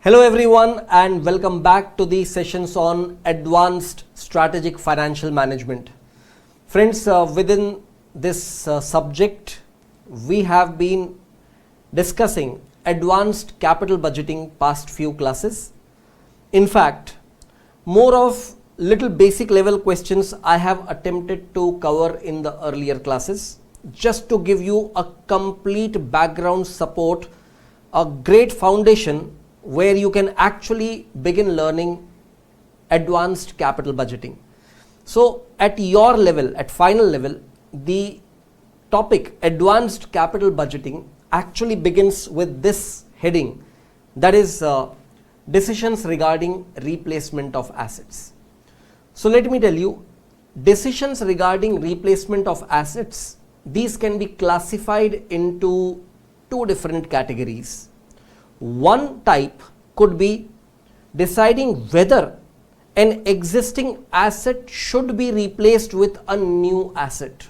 Hello everyone and welcome back to the sessions on Advanced Strategic Financial Management. Friends, within this subject, we have been discussing Advanced Capital Budgeting past few classes. In fact, more of little basic level questions I have attempted to cover in the earlier classes, just to give you a complete background support, a great foundation where you can actually begin learning advanced capital budgeting. So at your level, at final level, the topic advanced capital budgeting actually begins with this heading, that is decisions regarding replacement of assets. So let me tell you, decisions regarding replacement of assets, these can be classified into two different categories. One type could be deciding whether an existing asset should be replaced with a new asset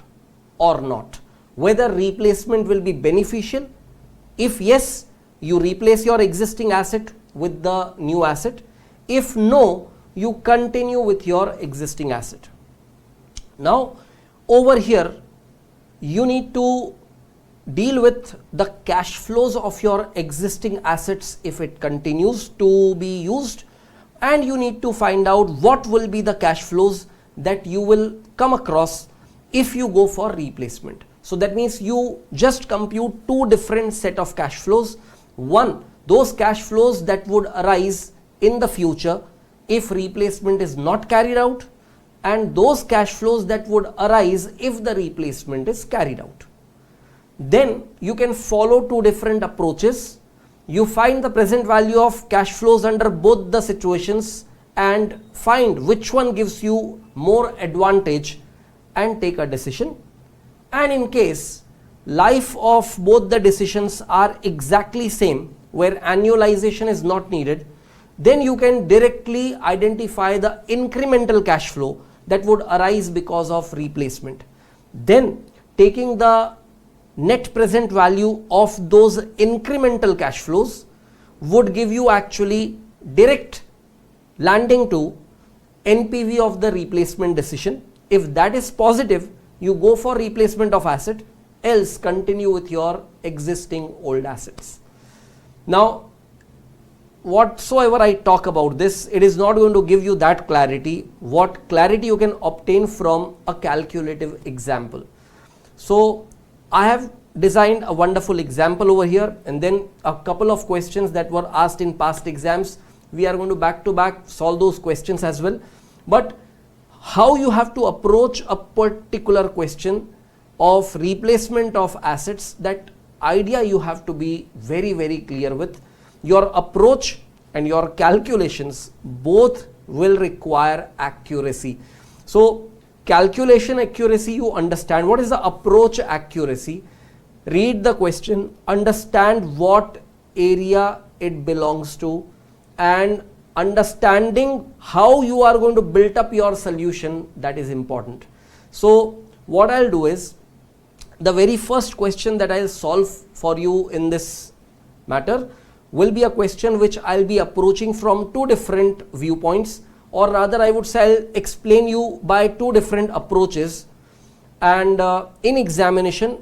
or not. Whether replacement will be beneficial. If yes, you replace your existing asset with the new asset. If no, you continue with your existing asset. Now, over here, you need to deal with the cash flows of your existing assets if it continues to be used, and you need to find out what will be the cash flows that you will come across if you go for replacement. So that means you just compute two different set of cash flows. One, those cash flows that would arise in the future if replacement is not carried out, and those cash flows that would arise if the replacement is carried out. Then you can follow two different approaches. You find the present value of cash flows under both the situations and find which one gives you more advantage and take a decision. And in case life of both the decisions are exactly same, where annualization is not needed, then you can directly identify the incremental cash flow that would arise because of replacement. Then taking the net present value of those incremental cash flows would give you actually direct landing to NPV of the replacement decision. If that is positive, you go for replacement of asset, else continue with your existing old assets. Now, whatsoever I talk about this, it is not going to give you that clarity. What clarity you can obtain from a calculative example. So I have designed a wonderful example over here, and then a couple of questions that were asked in past exams. We are going to back to back solve those questions as well. But how you have to approach a particular question of replacement of assets, that idea you have to be very, very clear with. Your approach and your calculations both will require accuracy. So calculation accuracy, you understand. What is the approach accuracy? Read the question, understand what area it belongs to, and understanding how you are going to build up your solution, that is important. So what I'll do is, the very first question that I'll solve for you in this matter will be a question which I'll be approaching from two different viewpoints, or rather I would say I'll explain you by two different approaches. And in examination,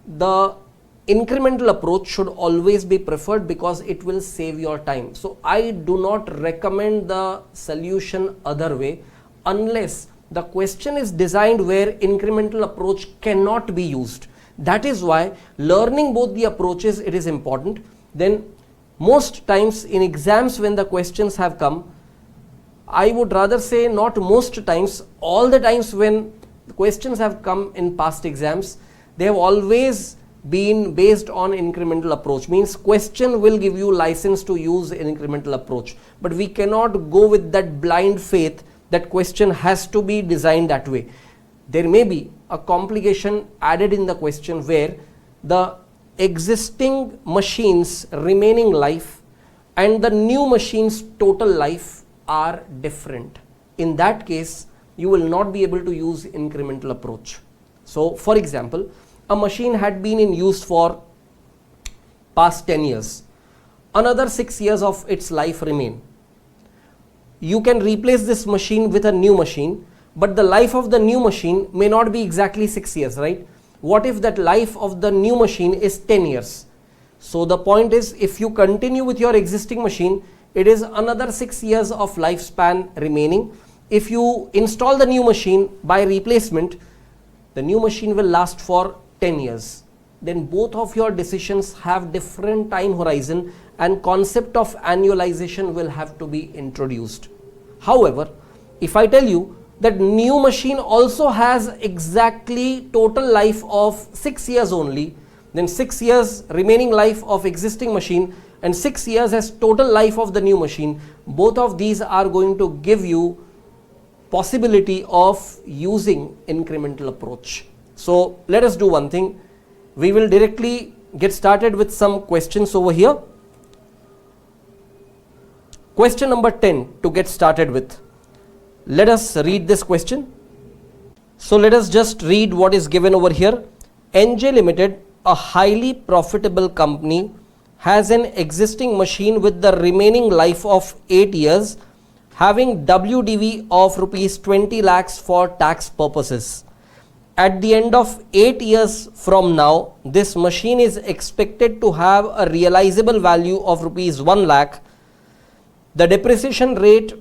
the incremental approach should always be preferred because it will save your time. So I do not recommend the solution other way unless the question is designed where incremental approach cannot be used. That is why learning both the approaches, it is important. Then most times in exams when the questions have come, I would rather say not most times, all the times when the questions have come in past exams, they have always been based on incremental approach. Means question will give you license to use incremental approach, but we cannot go with that blind faith that question has to be designed that way. There may be a complication added in the question where the existing machines remaining life and the new machines total life are different. In that case, you will not be able to use incremental approach. So for example, a machine had been in use for past 10 years. another 6 years of its life remain. You can replace this machine with a new machine, but the life of the new machine may not be exactly 6 years, right? What if that life of the new machine is 10 years? So the point is, if you continue with your existing machine, it is another 6 years of lifespan remaining. If you install the new machine by replacement, the new machine will last for 10 years. Then both of your decisions have different time horizon, and concept of annualization will have to be introduced. However, if I tell you that new machine also has exactly total life of 6 years only, then 6 years remaining life of existing machine and 6 years as total life of the new machine, both of these are going to give you possibility of using incremental approach. So let us do one thing. We will directly get started with some questions over here. Question number 10 to get started with. Let us read this question. So let us just read what is given over here. NJ Limited, a highly profitable company, has an existing machine with the remaining life of 8 years, having WDV of rupees 20 lakhs for tax purposes. At the end of 8 years from now, this machine is expected to have a realizable value of rupees 1 lakh. The depreciation rate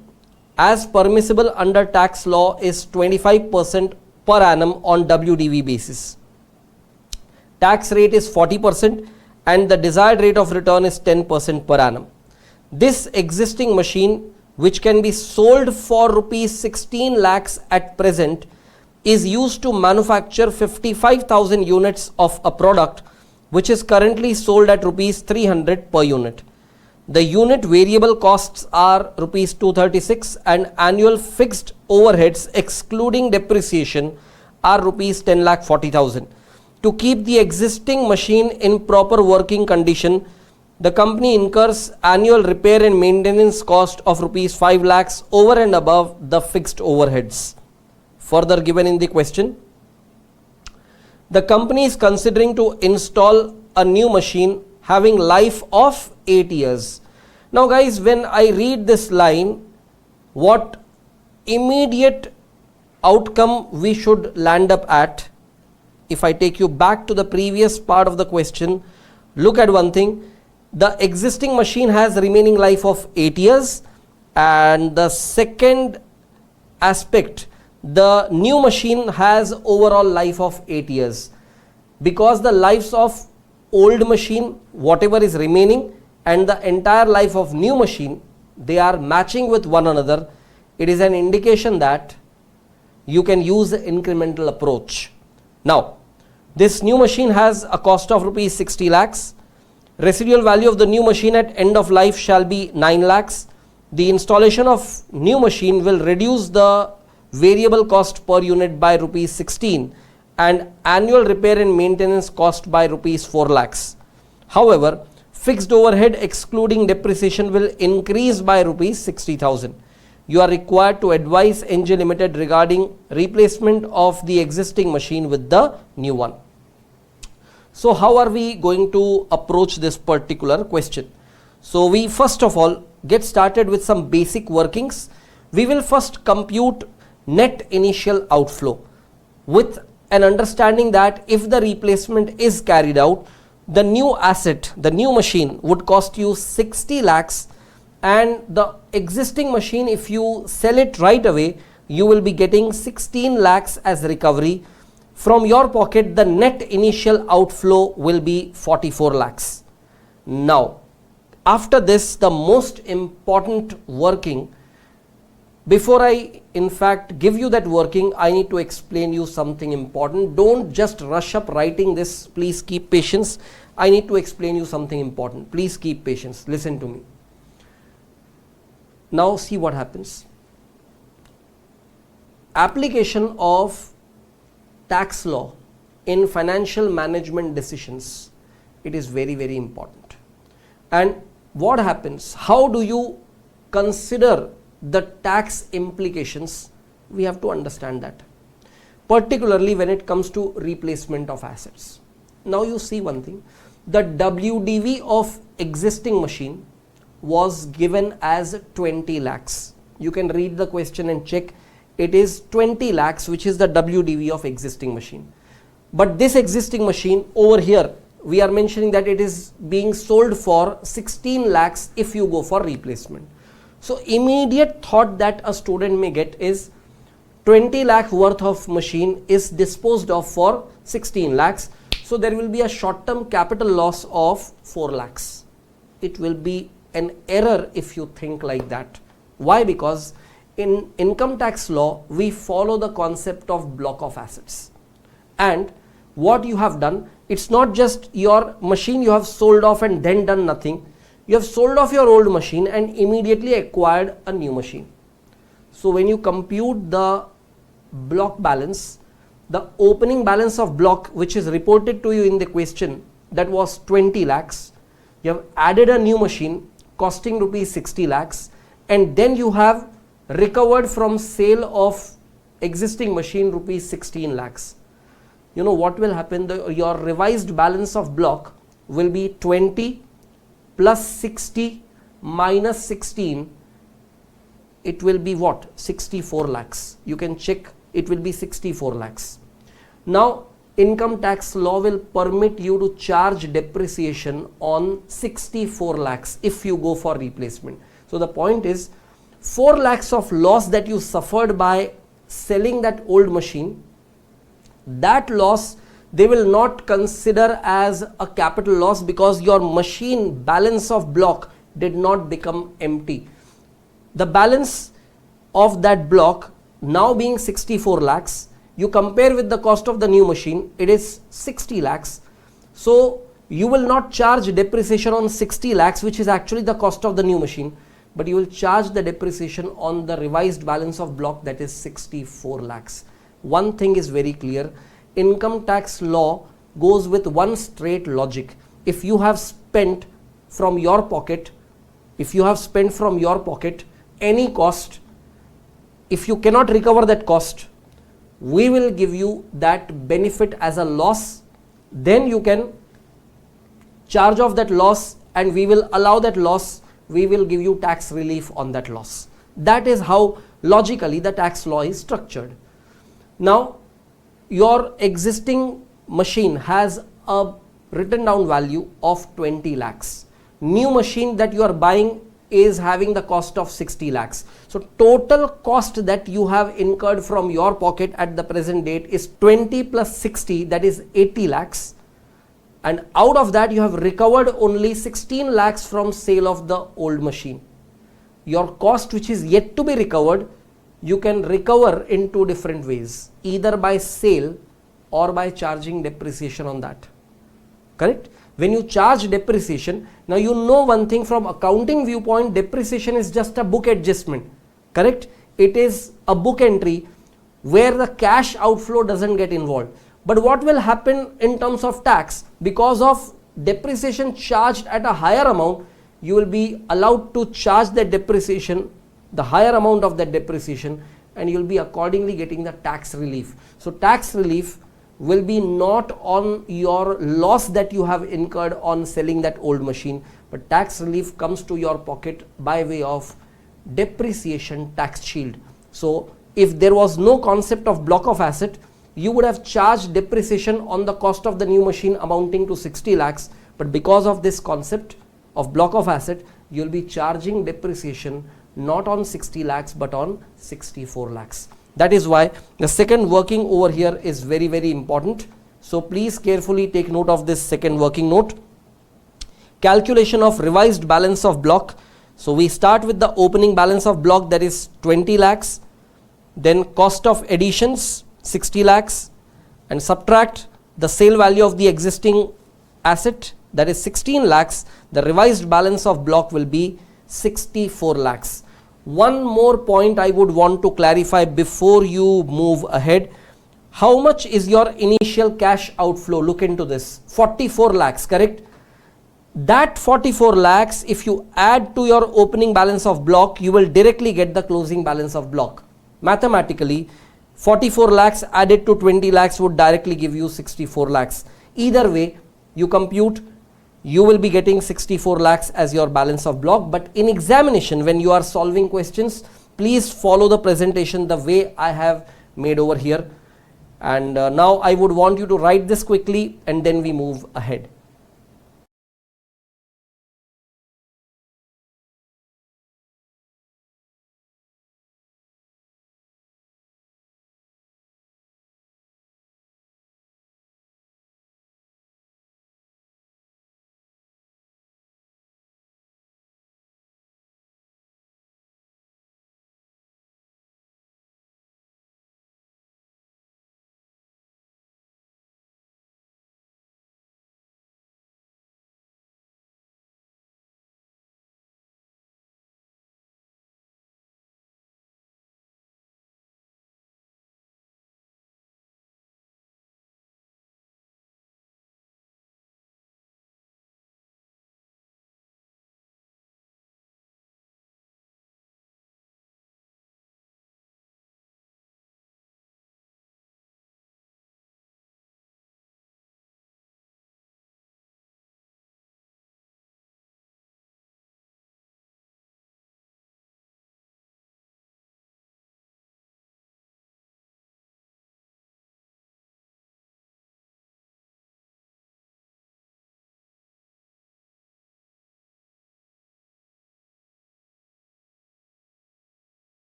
as permissible under tax law is 25% per annum on WDV basis. Tax rate is 40% and the desired rate of return is 10% per annum. This existing machine, which can be sold for rupees 16 lakhs at present, is used to manufacture 55,000 units of a product which is currently sold at rupees 300 per unit. The unit variable costs are rupees 236 and annual fixed overheads excluding depreciation are rupees 10,40,000. To keep the existing machine in proper working condition, the company incurs annual repair and maintenance cost of rupees 5 lakhs over and above the fixed overheads. Further given in the question, the company is considering to install a new machine having life of 8 years. Now guys, when I read this line, what immediate outcome we should land up at? If I take you back to the previous part of the question, look at one thing. The existing machine has remaining life of 8 years, and the second aspect, the new machine has overall life of 8 years. Because the lives of old machine, whatever is remaining, and the entire life of new machine, they are matching with one another, it is an indication that you can use the incremental approach. Now, this new machine has a cost of rupees 60 lakhs. Residual value of the new machine at end of life shall be 9 lakhs. The installation of new machine will reduce the variable cost per unit by rupees 16 and annual repair and maintenance cost by rupees 4 lakhs. However, fixed overhead excluding depreciation will increase by rupees 60,000. You are required to advise NJ Limited regarding replacement of the existing machine with the new one. So how are we going to approach this particular question? So we first of all get started with some basic workings. We will first compute net initial outflow with an understanding that if the replacement is carried out, the new asset, the new machine would cost you 60 lakhs, and the existing machine, if you sell it right away, you will be getting 16 lakhs as recovery. From your pocket, the net initial outflow will be 44 lakhs. Now, after this, the most important working, before I in fact give you that working, I need to explain you something important. Don't just rush up writing this. Please keep patience. I need to explain you something important. Please keep patience. Listen to me. Now see what happens. Application of tax law in financial management decisions, it is very, very important. And what happens? How do you consider the tax implications? We have to understand that, particularly when it comes to replacement of assets. Now you see one thing, the WDV of existing machine was given as 20 lakhs. You can read the question and check. It is 20 lakhs, which is the WDV of existing machine. But this existing machine over here, we are mentioning that it is being sold for 16 lakhs if you go for replacement. So immediate thought that a student may get is 20 lakh worth of machine is disposed of for 16 lakhs. So there will be a short-term capital loss of 4 lakhs. It will be an error if you think like that. Why? Because in income tax law, we follow the concept of block of assets. And what you have done, it's not just your machine you have sold off and then done nothing. You have sold off your old machine and immediately acquired a new machine. So when you compute the block balance, the opening balance of block which is reported to you in the question, that was 20 lakhs. You have added a new machine costing rupees 60 lakhs, and then you have recovered from sale of existing machine rupees 16 lakhs. You know what will happen? Your revised balance of block will be 20 plus 60 minus 16. It will be what? 64 lakhs. You can check, it will be 64 lakhs. Now income tax law will permit you to charge depreciation on 64 lakhs if you go for replacement. So the point is, 4 lakhs of loss that you suffered by selling that old machine, that loss they will not consider as a capital loss because your machine balance of block did not become empty. The balance of that block now being 64 lakhs, you compare with the cost of the new machine, it is 60 lakhs. So you will not charge depreciation on 60 lakhs, which is actually the cost of the new machine, but you will charge the depreciation on the revised balance of block, that is 64 lakhs. One thing is very clear, income tax law goes with one straight logic. If you have spent from your pocket, any cost, if you cannot recover that cost, we will give you that benefit as a loss. Then you can charge off that loss and we will allow that loss. We will give you tax relief on that loss. That is how logically the tax law is structured. Now, your existing machine has a written down value of 20 lakhs. New machine that you are buying is having the cost of 60 lakhs. So total cost that you have incurred from your pocket at the present date is 20 plus 60, that is 80 lakhs. And out of that you have recovered only 16 lakhs from sale of the old machine. Your cost which is yet to be recovered, you can recover in two different ways, either by sale or by charging depreciation on that. Correct? When you charge depreciation, now you know one thing from accounting viewpoint, depreciation is just a book adjustment. Correct? It is a book entry where the cash outflow doesn't get involved. But what will happen in terms of tax? Because of depreciation charged at a higher amount, you will be allowed to charge that depreciation, the higher amount of that depreciation, and you will be accordingly getting the tax relief. So tax relief will be not on your loss that you have incurred on selling that old machine, but tax relief comes to your pocket by way of depreciation tax shield. So if there was no concept of block of asset, you would have charged depreciation on the cost of the new machine amounting to 60 lakhs, but because of this concept of block of asset, you will be charging depreciation not on 60 lakhs but on 64 lakhs. That is why the second working over here is very, very important. So please carefully take note of this second working note. Calculation of revised balance of block. So we start with the opening balance of block, that is 20 lakhs, then cost of additions 60 lakhs, and subtract the sale value of the existing asset, that is 16 lakhs. The revised balance of block will be 64 lakhs. One more point I would want to clarify before you move ahead. How much is your initial cash outflow? Look into this. 44 lakhs, correct? That 44 lakhs, if you add to your opening balance of block, you will directly get the closing balance of block. Mathematically, 44 lakhs added to 20 lakhs would directly give you 64 lakhs. Either way, you compute you will be getting 64 lakhs as your balance of block. But in examination, when you are solving questions, please follow the presentation the way I have made over here. And now I would want you to write this quickly and then we move ahead.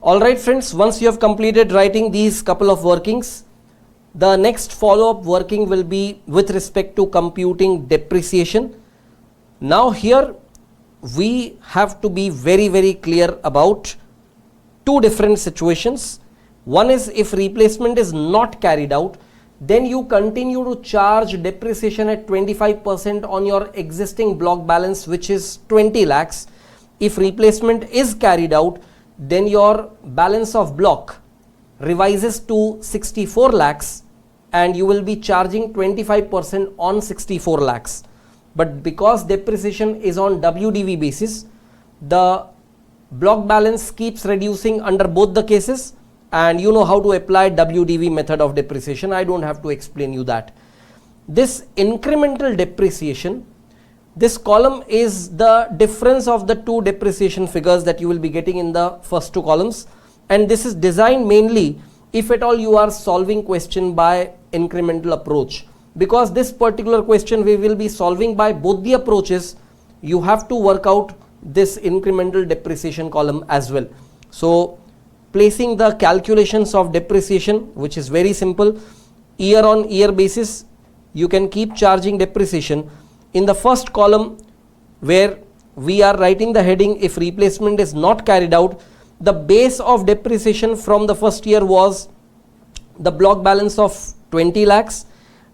Alright friends, once you have completed writing these couple of workings, the next follow-up working will be with respect to computing depreciation. Now here we have to be very clear about two different situations. One is if replacement is not carried out, then you continue to charge depreciation at 25% on your existing block balance, which is 20 lakhs. If replacement is carried out, then your balance of block revises to 64 lakhs and you will be charging 25% on 64 lakhs. But because depreciation is on WDV basis, the block balance keeps reducing under both the cases, and you know how to apply WDV method of depreciation. I don't have to explain you that. This incremental depreciation, this column is the difference of the two depreciation figures that you will be getting in the first two columns, and this is designed mainly if at all you are solving question by incremental approach. Because this particular question we will be solving by both the approaches, you have to work out this incremental depreciation column as well. So placing the calculations of depreciation, which is very simple, year on year basis you can keep charging depreciation. In the first column where we are writing the heading if replacement is not carried out, the base of depreciation from the first year was the block balance of 20 lakhs,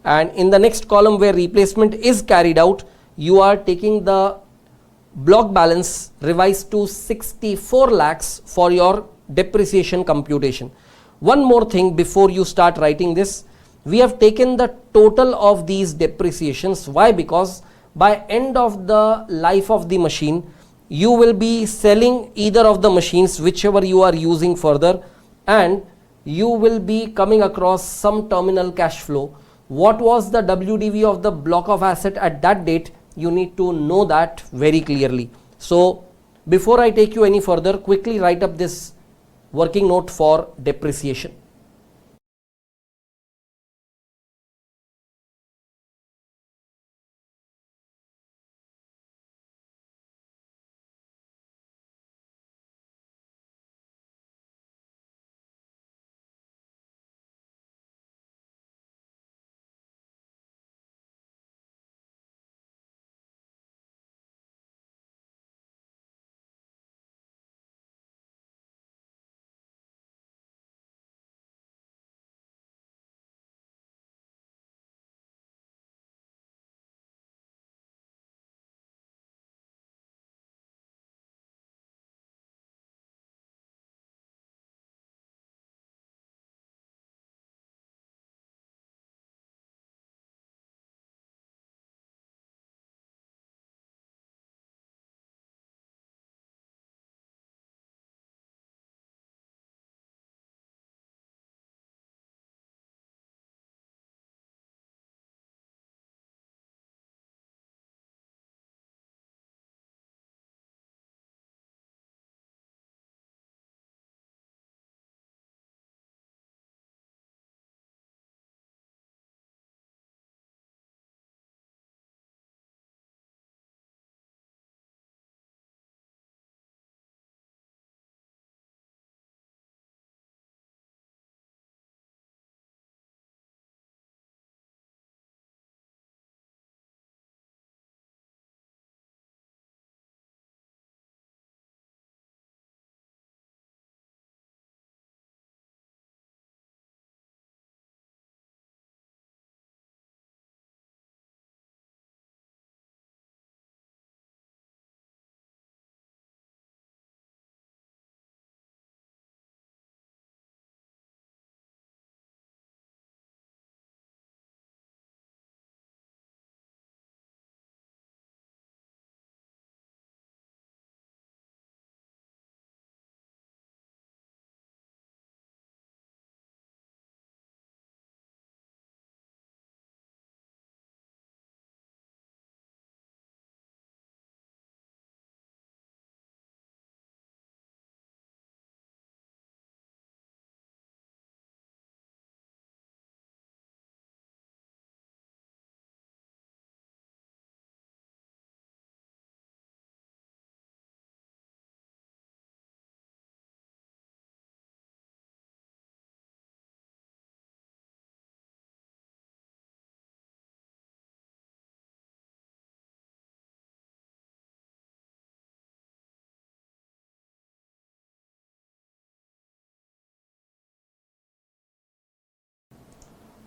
and in the next column where replacement is carried out, you are taking the block balance revised to 64 lakhs for your depreciation computation. One more thing before you start writing this, we have taken the total of these depreciations. Why? Because by end of the life of the machine, you will be selling either of the machines, whichever you are using further, and you will be coming across some terminal cash flow. what was the WDV of the block of asset at that date, you need to know that very clearly. So before I take you any further, quickly write up this working note for depreciation.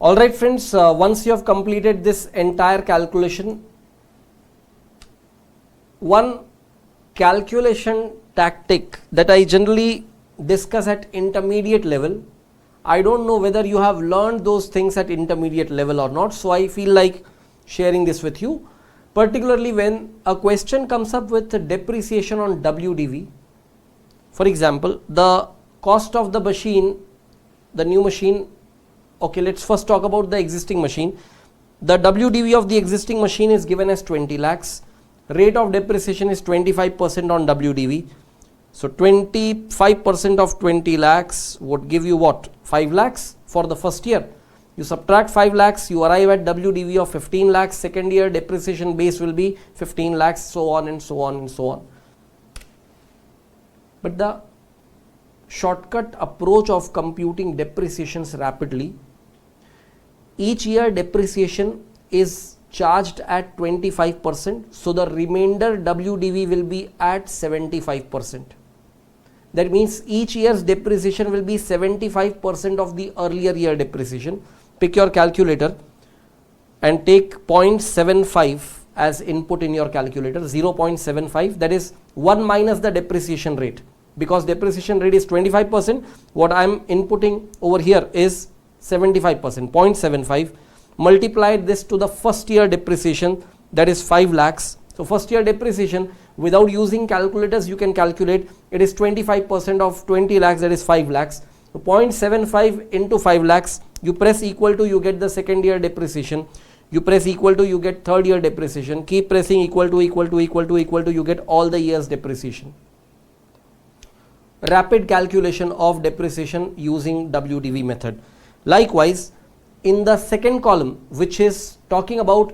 Alright friends, once you have completed this entire calculation, one calculation tactic that I generally discuss at intermediate level, I don't know whether you have learned those things at intermediate level or not, so I feel like sharing this with you, particularly when a question comes up with depreciation on WDV. For example, the cost of the machine, the new machine. Okay, let's first talk about the existing machine. The WDV of the existing machine is given as 20 lakhs. Rate of depreciation is 25% on WDV. So 25% of 20 lakhs would give you what? 5 lakhs for the first year. You subtract 5 lakhs, you arrive at WDV of 15 lakhs. Second year depreciation base will be 15 lakhs, so on and so on and so on. But the shortcut approach of computing depreciations rapidly, each year depreciation is charged at 25%, so the remainder WDV will be at 75%. That means each year's depreciation will be 75% of the earlier year depreciation. Pick your calculator and take 0.75 as input in your calculator, 0.75, that is 1 minus the depreciation rate. Because depreciation rate is 25%, what I am inputting over here is 75%, 0.75. Multiplied this to the first year depreciation, that is 5 lakhs. So first year depreciation, without using calculators you can calculate, it is 25% of 20 lakhs, that is 5 lakhs. So 0.75 into 5 lakhs, you press equal to, you get the second year depreciation. You press equal to, you get third year depreciation. Keep pressing equal to, you get all the years depreciation. Rapid calculation of depreciation using WDV method. Likewise, in the second column, which is talking about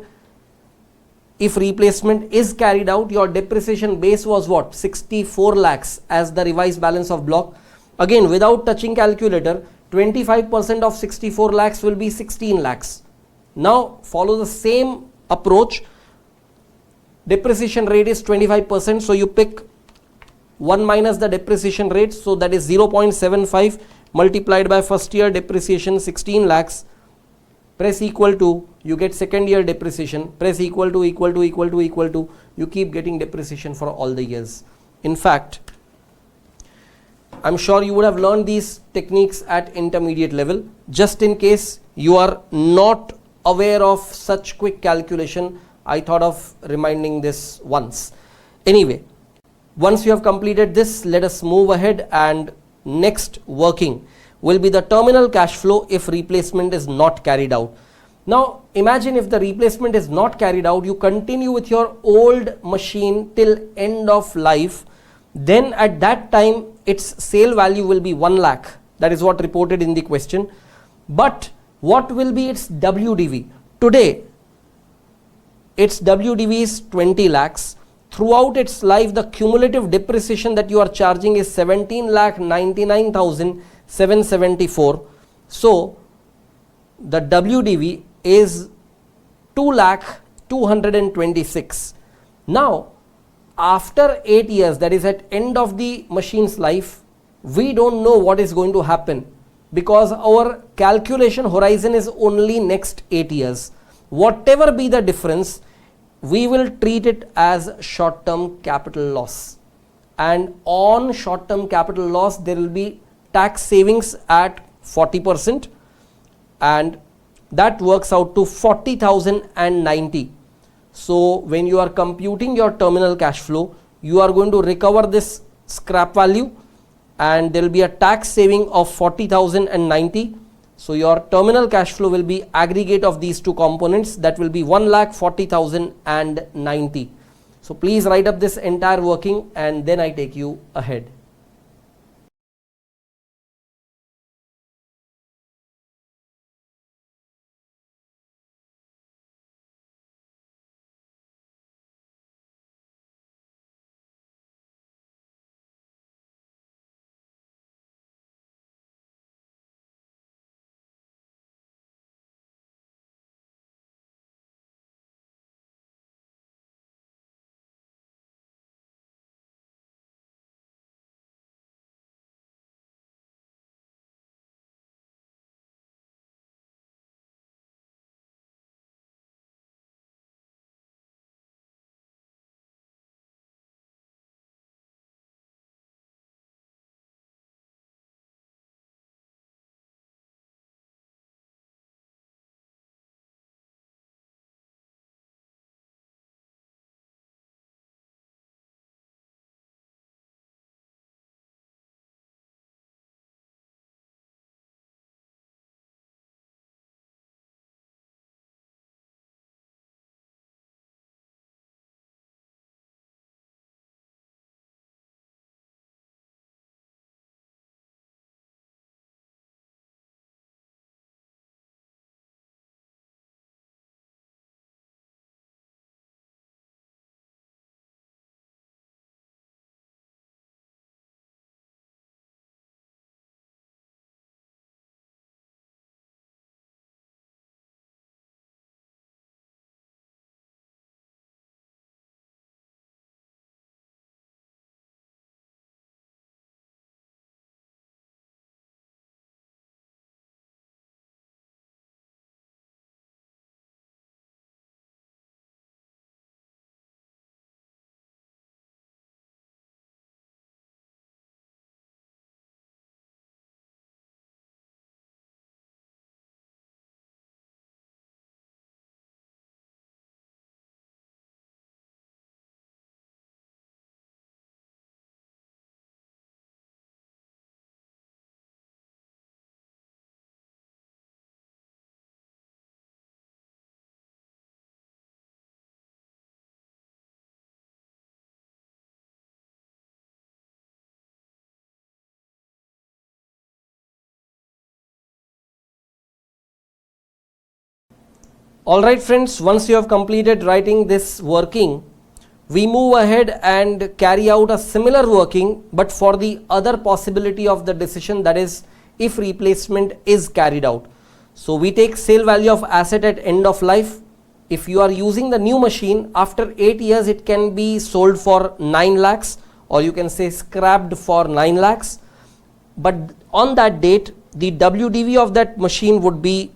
if replacement is carried out, your depreciation base was what? 64 lakhs as the revised balance of block. Again, without touching calculator, 25% of 64 lakhs will be 16 lakhs. Now, follow the same approach. Depreciation rate is 25%. So, you pick 1 minus the depreciation rate. So, that is 0.75 multiplied by first year depreciation 16 lakhs. Press equal to, you get second year depreciation. Press equal to, you keep getting depreciation for all the years. In fact, I'm sure you would have learned these techniques at intermediate level. Just in case you are not aware of such quick calculation, I thought of reminding this once. Anyway, once you have completed this, let us move ahead, and next working will be the terminal cash flow if replacement is not carried out. Now imagine if the replacement is not carried out, you continue with your old machine till end of life, then at that time its sale value will be 1 lakh. That is what reported in the question. But what will be its WDV? Today its WDV is 20 lakhs. Throughout its life, the cumulative depreciation that you are charging is 17,99,774. So the WDV is 2,226,000. Now after 8 years, that is at end of the machine's life, we don't know what is going to happen because our calculation horizon is only next 8 years. Whatever be the difference, we will treat it as short-term capital loss, and on short-term capital loss there will be tax savings at 40%, and that works out to 40,090. So when you are computing your terminal cash flow, you are going to recover this scrap value and there will be a tax saving of 40,090. So your terminal cash flow will be aggregate of these two components, that will be 1,40,090. So please write up this entire working and then I take you ahead. Alright friends, once you have completed writing this working, we move ahead and carry out a similar working but for the other possibility of the decision, that is if replacement is carried out. So we take sale value of asset at end of life. If you are using the new machine, after 8 years it can be sold for 9 lakhs or you can say scrapped for 9 lakhs. But on that date, the WDV of that machine would be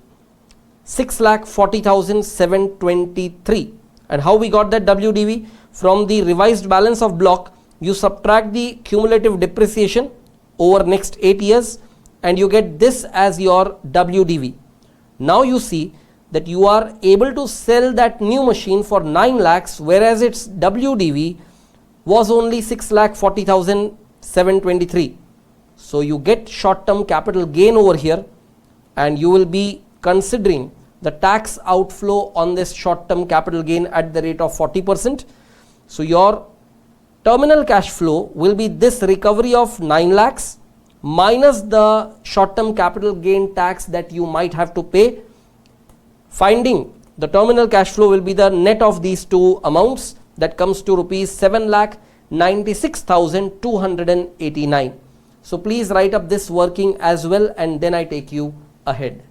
6,40,723. And how we got that WDV? From the revised balance of block, you subtract the cumulative depreciation over next 8 years and you get this as your WDV. Now you see that you are able to sell that new machine for 9 lakhs whereas its WDV was only 6,40,723. So you get short term capital gain over here and you will be considering the tax outflow on this short term capital gain at the rate of 40%. So your terminal cash flow will be this recovery of 9 lakhs minus the short term capital gain tax that you might have to pay. Finding the terminal cash flow will be the net of these two amounts, that comes to rupees 7,96,289. So please write up this working as well and then I take you ahead.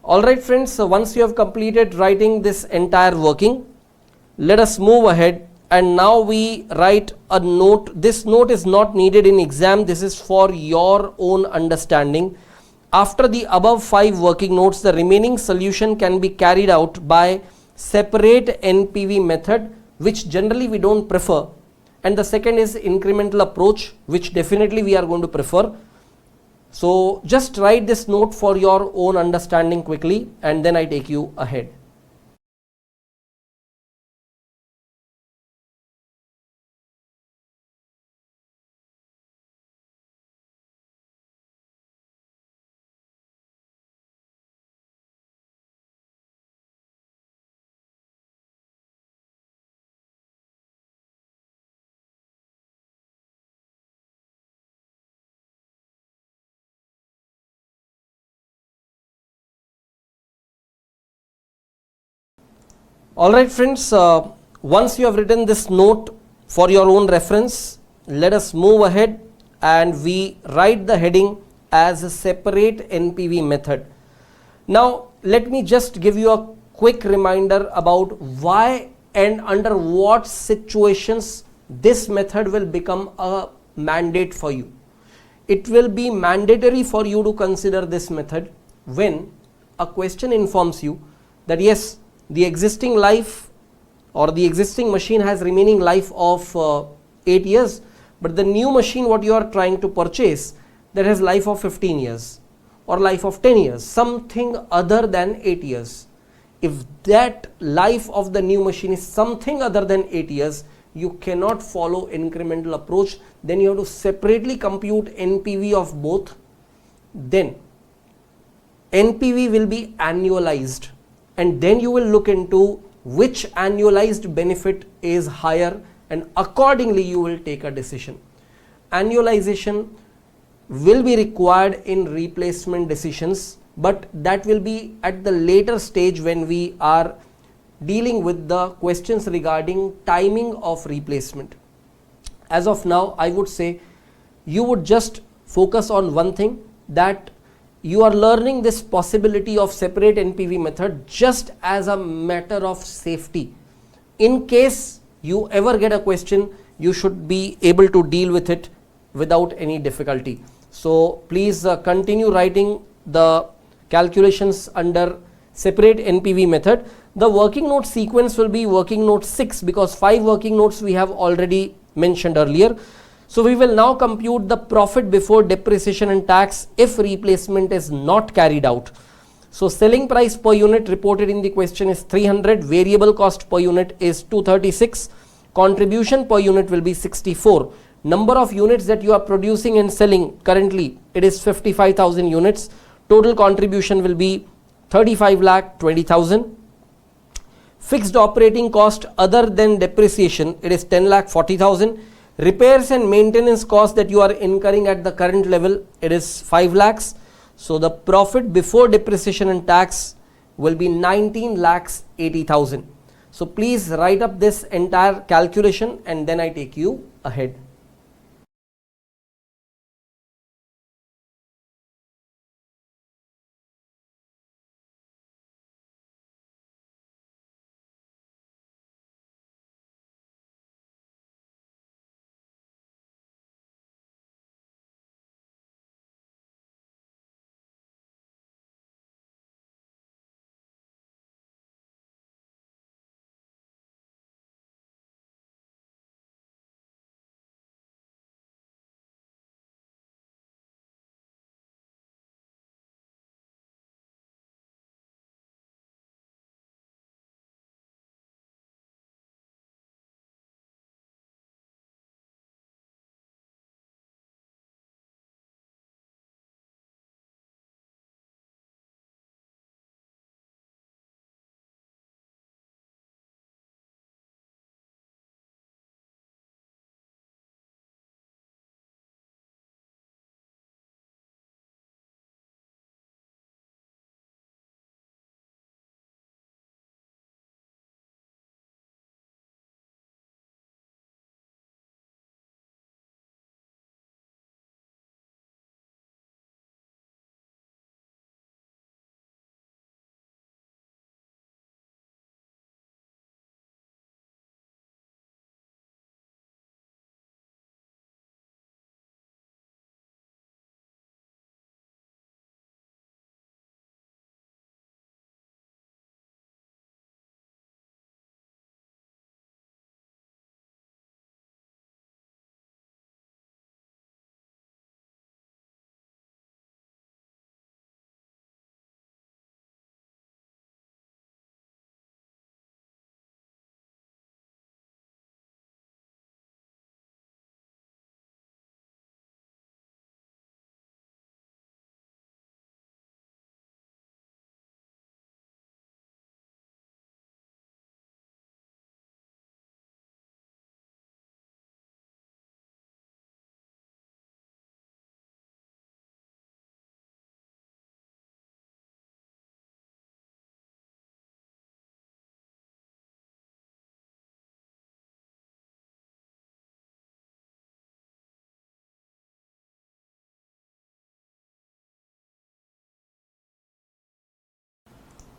Alright friends, so once you have completed writing this entire working, let us move ahead and now we write a note. This note is not needed in exam, this is for your own understanding. After the above 5 working notes, the remaining solution can be carried out by separate NPV method, which generally we don't prefer, and the second is incremental approach, which definitely we are going to prefer. So just write this note for your own understanding quickly and then I take you ahead. Alright friends, once you have written this note for your own reference, let us move ahead and we write the heading as a separate NPV method. Now let me just give you a quick reminder about why and under what situations this method will become a mandate for you. It will be mandatory for you to consider this method when a question informs you that yes, the existing life or the existing machine has remaining life of 8 years, but the new machine what you are trying to purchase, that has life of 15 years or life of 10 years, something other than 8 years. If that life of the new machine is something other than 8 years, you cannot follow incremental approach. Then you have to separately compute NPV of both. Then NPV will be annualized, and then you will look into which annualized benefit is higher, and accordingly you will take a decision. Annualization will be required in replacement decisions, but that will be at the later stage when we are dealing with the questions regarding timing of replacement. As of now, I would say you would just focus on one thing, that you are learning this possibility of separate NPV method just as a matter of safety. In case you ever get a question, you should be able to deal with it without any difficulty. So please continue writing the calculations under separate NPV method. The working note sequence will be working note 6, because 5 working notes we have already mentioned earlier. So we will now compute the profit before depreciation and tax if replacement is not carried out. So selling price per unit reported in the question is 300, variable cost per unit is 236, contribution per unit will be 64. Number of units that you are producing and selling currently, it is 55,000 units. Total contribution will be 35,20,000. Fixed operating cost other than depreciation, it is 10,40,000. Repairs and maintenance cost that you are incurring at the current level, it is 5 lakhs. So the profit before depreciation and tax will be 19,80,000. So please write up this entire calculation and then I take you ahead.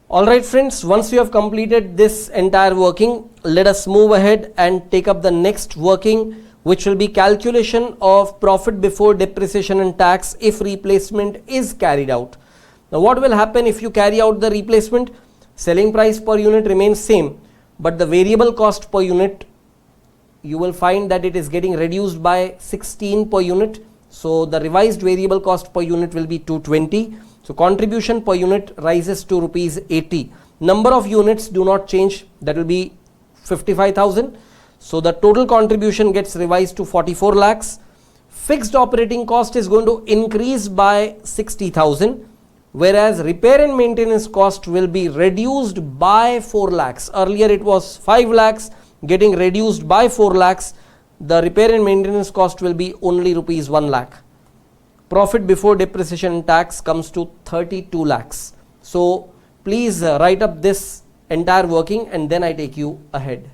Alright friends, once you have completed this entire working, let us move ahead and take up the next working, which will be calculation of profit before depreciation and tax if replacement is carried out. Now what will happen if you carry out the replacement? Selling price per unit remains same, but the variable cost per unit, you will find that it is getting reduced by 16 per unit. So the revised variable cost per unit will be 220. So contribution per unit rises to rupees 80. Number of units do not change, that will be 55,000. So the total contribution gets revised to 44 lakhs. Fixed operating cost is going to increase by 60,000, whereas repair and maintenance cost will be reduced by 4 lakhs. Earlier it was 5 lakhs, getting reduced by 4 lakhs. The repair and maintenance cost will be only rupees 1 lakh. Profit before depreciation and tax comes to 32 lakhs. So please write up this entire working and then I take you ahead.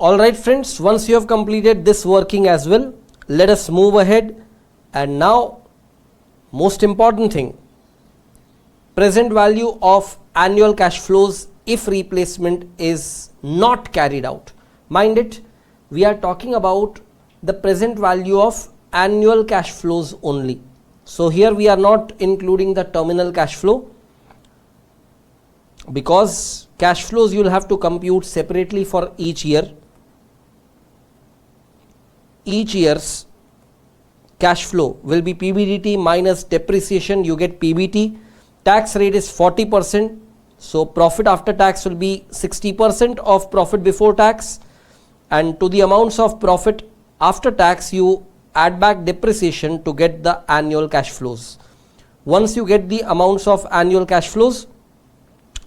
Alright friends, once you have completed this working as well, let us move ahead. And now, most important thing, present value of annual cash flows if replacement is not carried out. Mind it, we are talking about the present value of annual cash flows only. So here we are not including the terminal cash flow, because cash flows you will have to compute separately for each year. Each year's cash flow will be PBDT minus depreciation, you get PBT. Tax rate is 40%, so profit after tax will be 60% of profit before tax, and to the amounts of profit after tax you add back depreciation to get the annual cash flows. Once you get the amounts of annual cash flows,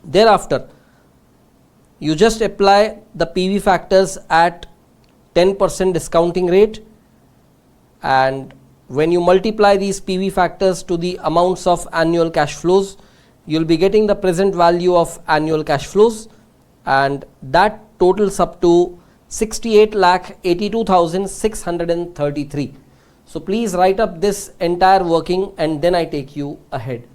thereafter you just apply the PV factors at 10% discounting rate, and when you multiply these PV factors to the amounts of annual cash flows, you will be getting the present value of annual cash flows, and that totals up to 68,82,633. So please write up this entire working and then I take you ahead.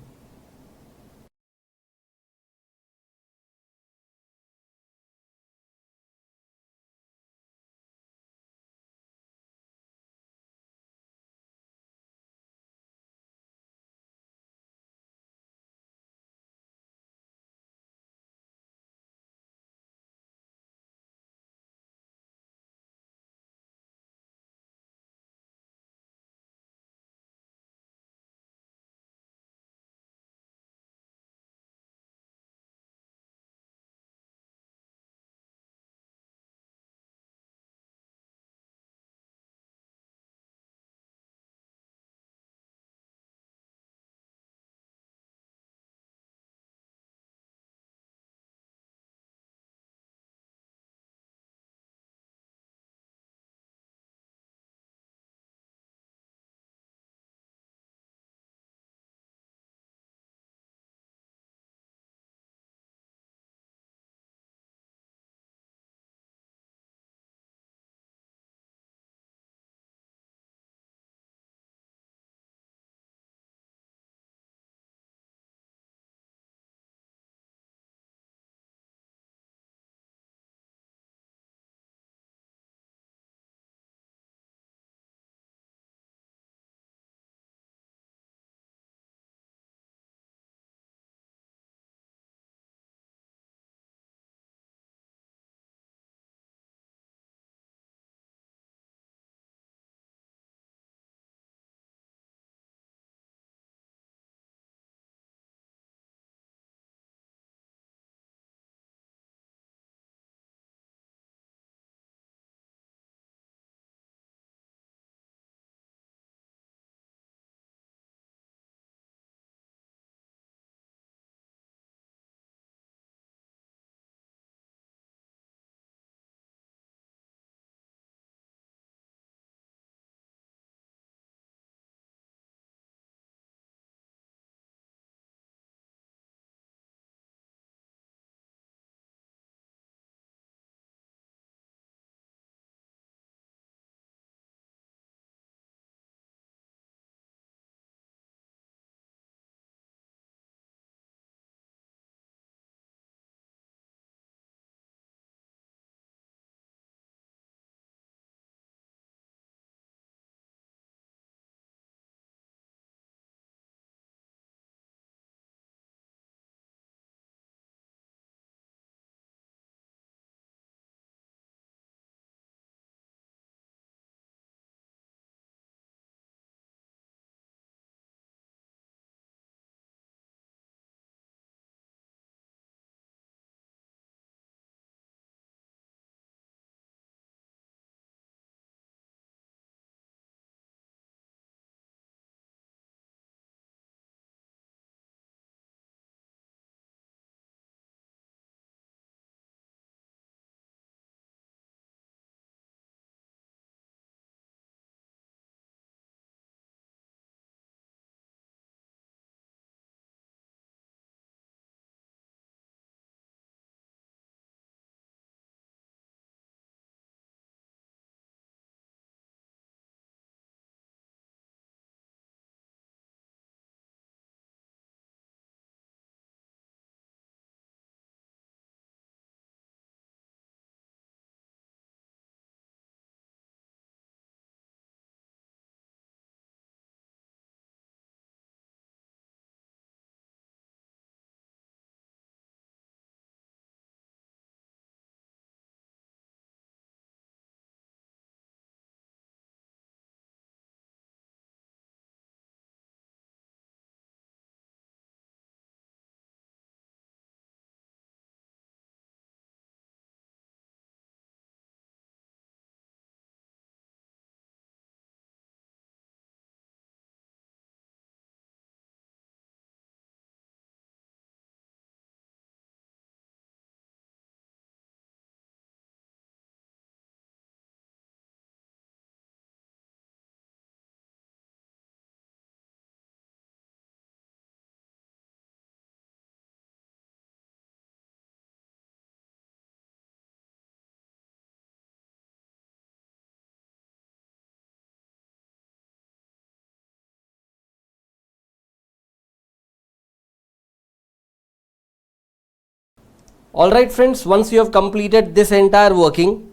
Alright friends, once you have completed this entire working,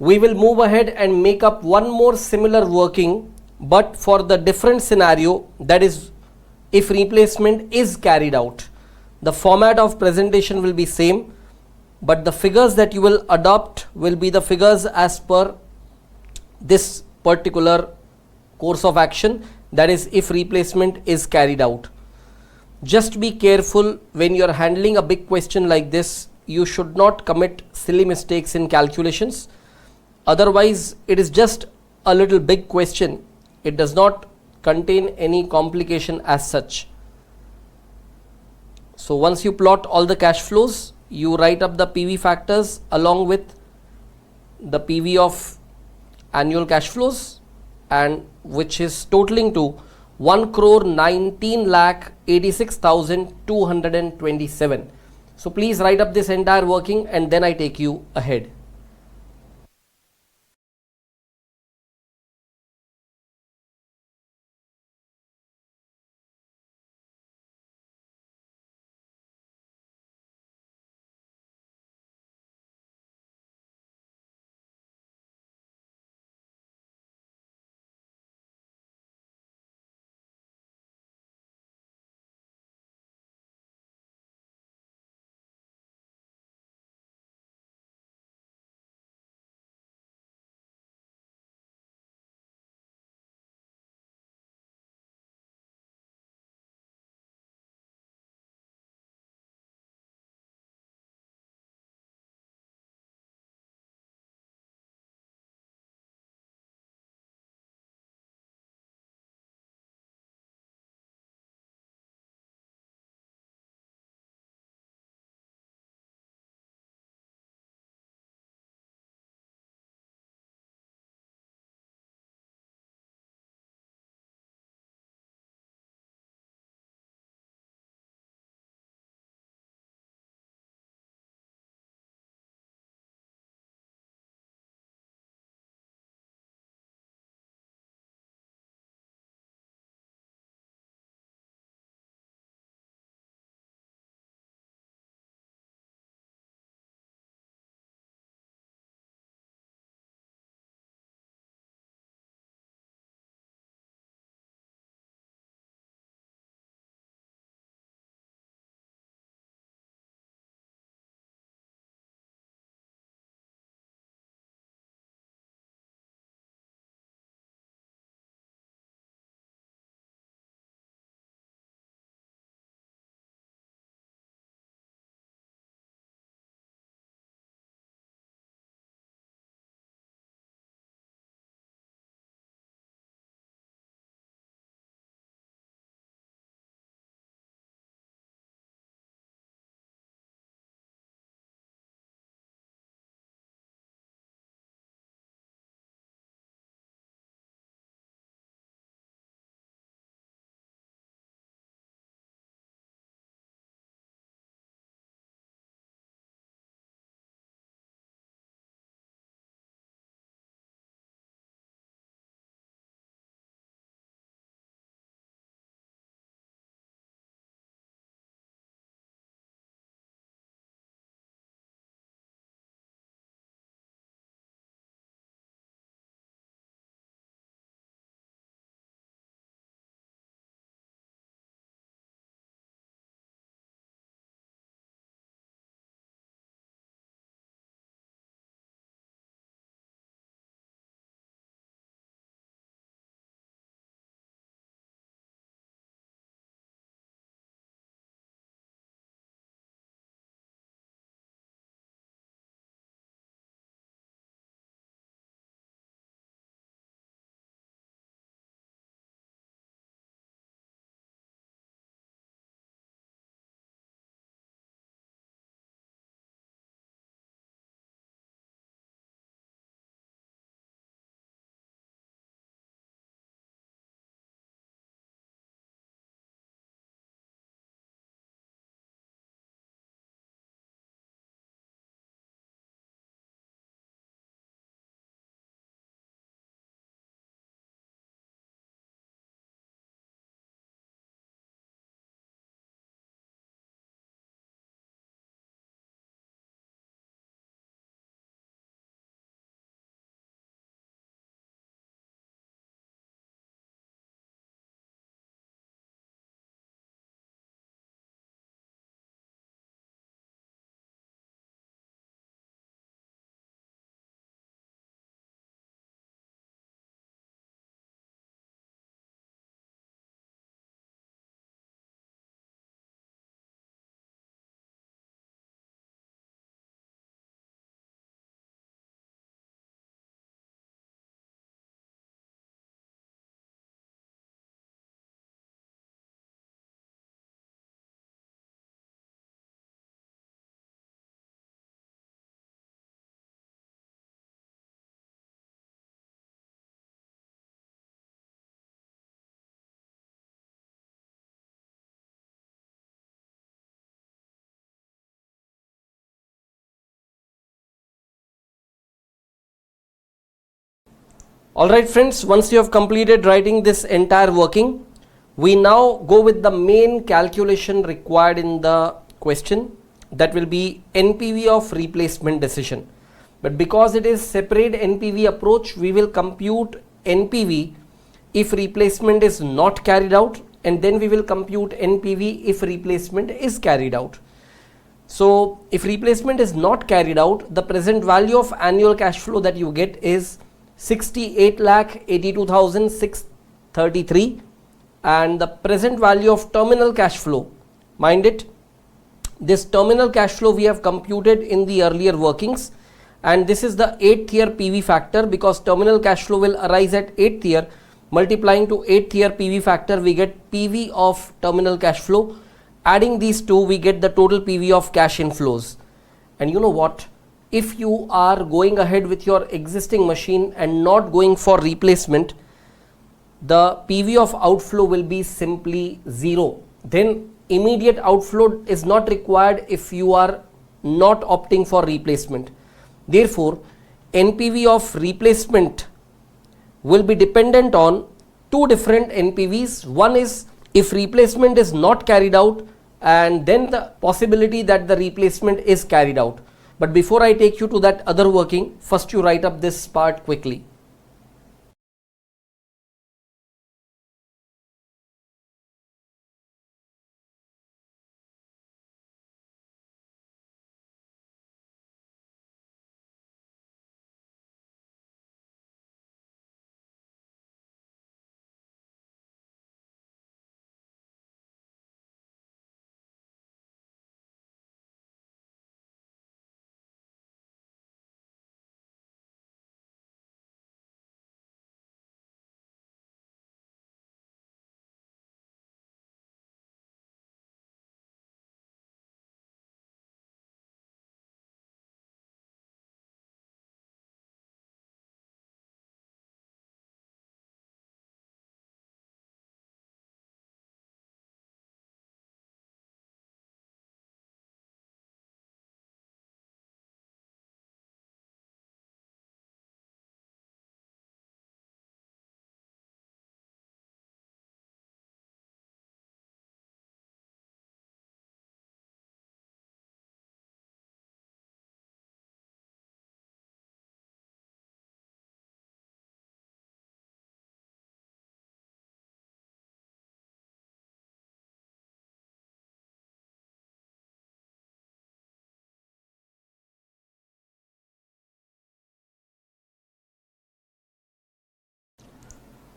we will move ahead and make up one more similar working, but for the different scenario, that is if replacement is carried out. The format of presentation will be same, but the figures that you will adopt will be the figures as per this particular course of action, that is if replacement is carried out. Just be careful when you are handling a big question like this. You should not commit silly mistakes in calculations. Otherwise, it is just a little big question. It does not contain any complication as such. So once you plot all the cash flows, you write up the PV factors along with the PV of annual cash flows, and which is totaling to 1,19,86,227. So please write up this entire working and then I take you ahead. Alright friends, once you have completed writing this entire working, we now go with the main calculation required in the question, that will be NPV of replacement decision. But because it is separate NPV approach, we will compute NPV if replacement is not carried out, and then we will compute NPV if replacement is carried out. So if replacement is not carried out, the present value of annual cash flow that you get is 68,82,633, and the present value of terminal cash flow, mind it, this terminal cash flow we have computed in the earlier workings, and this is the 8th year PV factor, because terminal cash flow will arise at 8th year. Multiplying to 8th year PV factor, we get PV of terminal cash flow. Adding these two, we get the total PV of cash inflows. And you know what? If you are going ahead with your existing machine and not going for replacement, the PV of outflow will be simply 0. Then immediate outflow is not required if you are not opting for replacement. Therefore, NPV of replacement will be dependent on two different NPVs. One is if replacement is not carried out, and then the possibility that the replacement is carried out. But before I take you to that other working, first you write up this part quickly.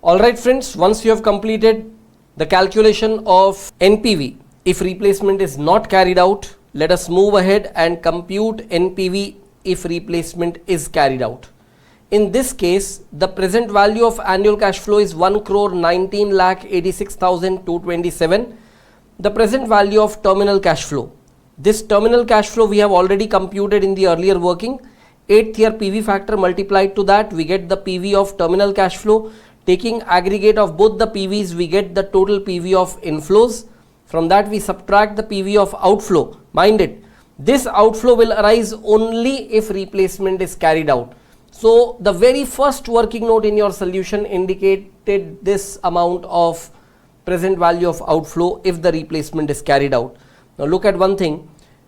Alright friends, once you have completed the calculation of NPV if replacement is not carried out, let us move ahead and compute NPV if replacement is carried out. In this case, the present value of annual cash flow is 1,19,86,227. The present value of terminal cash flow. This terminal cash flow we have already computed in the earlier working. 8th year PV factor multiplied to that, we get the PV of terminal cash flow. Taking aggregate of both the PVs, we get the total PV of inflows. From that we subtract the PV of outflow. Mind it, this outflow will arise only if replacement is carried out. So the very first working note in your solution indicated this amount of present value of outflow if the replacement is carried out. Now look at one thing,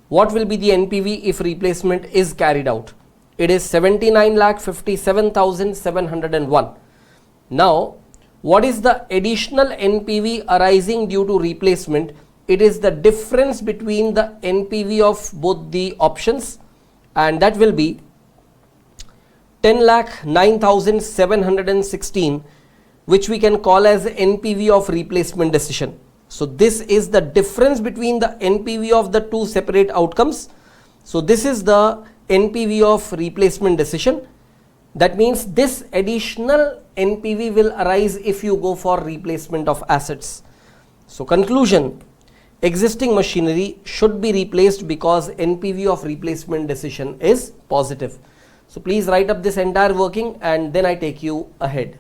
what will be the NPV if replacement is carried out? It is 79,57,701. Now, what is the additional NPV arising due to replacement? It is the difference between the NPV of both the options, and that will be 10,09,716, which we can call as NPV of replacement decision. So this is the difference between the NPV of the two separate outcomes. So this is the NPV of replacement decision. That means this additional NPV will arise if you go for replacement of assets. So conclusion, existing machinery should be replaced because NPV of replacement decision is positive. So please write up this entire working and then I take you ahead.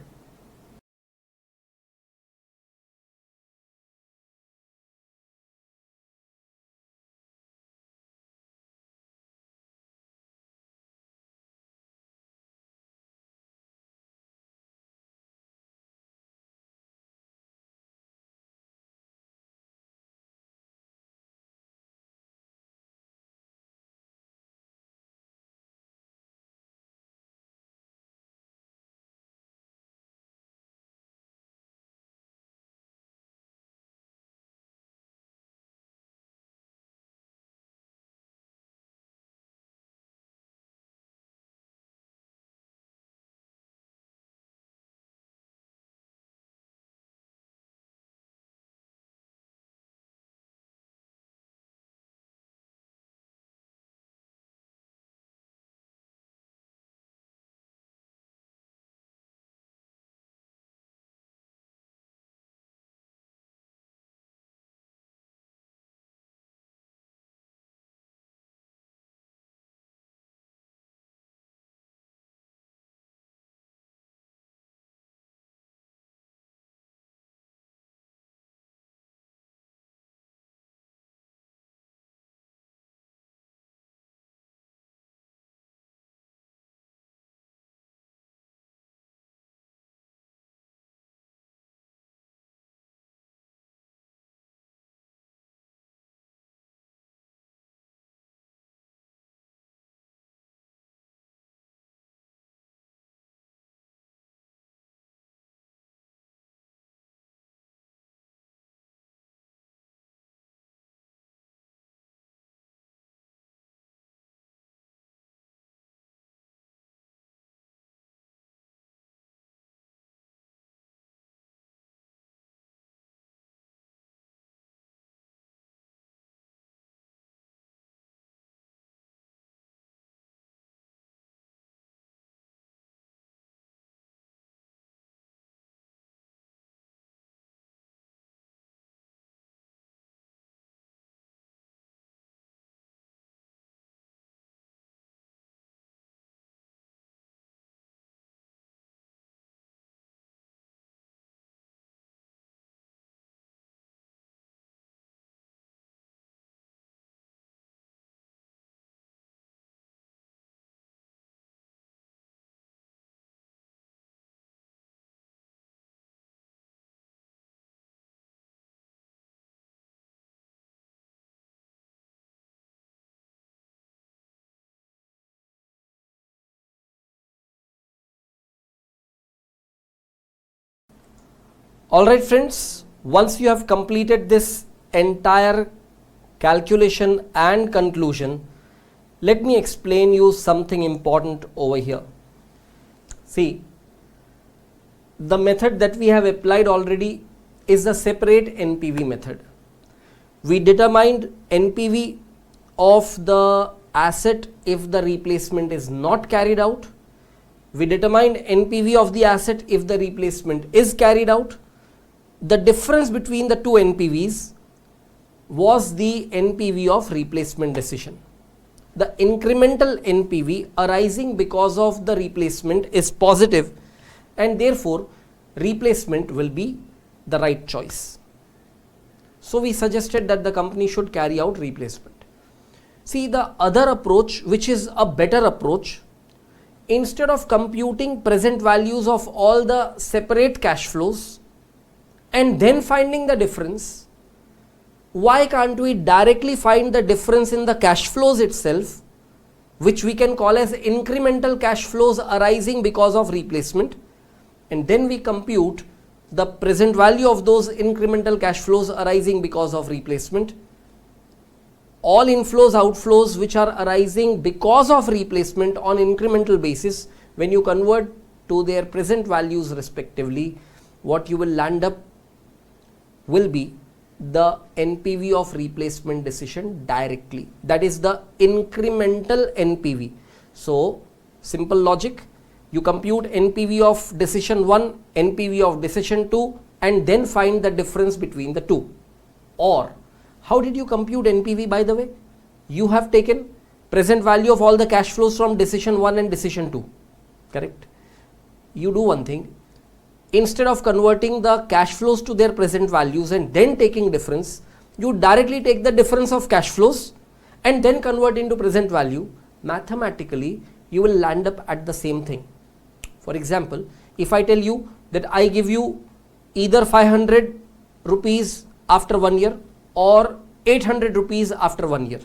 Alright friends, once you have completed this entire calculation and conclusion, let me explain you something important over here. See, the method that we have applied already is the separate NPV method. We determined NPV of the asset if the replacement is not carried out. We determined NPV of the asset if the replacement is carried out. The difference between the two NPVs was the NPV of replacement decision. The incremental NPV arising because of the replacement is positive, and therefore replacement will be the right choice. So we suggested that the company should carry out replacement. See, the other approach, which is a better approach, instead of computing present values of all the separate cash flows and then finding the difference, why can't we directly find the difference in the cash flows itself, which we can call as incremental cash flows arising because of replacement, and then we compute the present value of those incremental cash flows arising because of replacement. All inflows, outflows which are arising because of replacement on incremental basis, when you convert to their present values respectively, what you will land up will be the NPV of replacement decision directly. That is the incremental NPV. So, simple logic, you compute NPV of decision 1, NPV of decision 2, and then find the difference between the two. Or, how did you compute NPV, by the way? You have taken present value of all the cash flows from decision 1 and decision 2, correct? You do one thing. Instead of converting the cash flows to their present values and then taking difference, you directly take the difference of cash flows and then convert into present value. Mathematically, you will land up at the same thing. For example, if I tell you that I give you either 500 rupees after 1 year or 800 rupees after 1 year,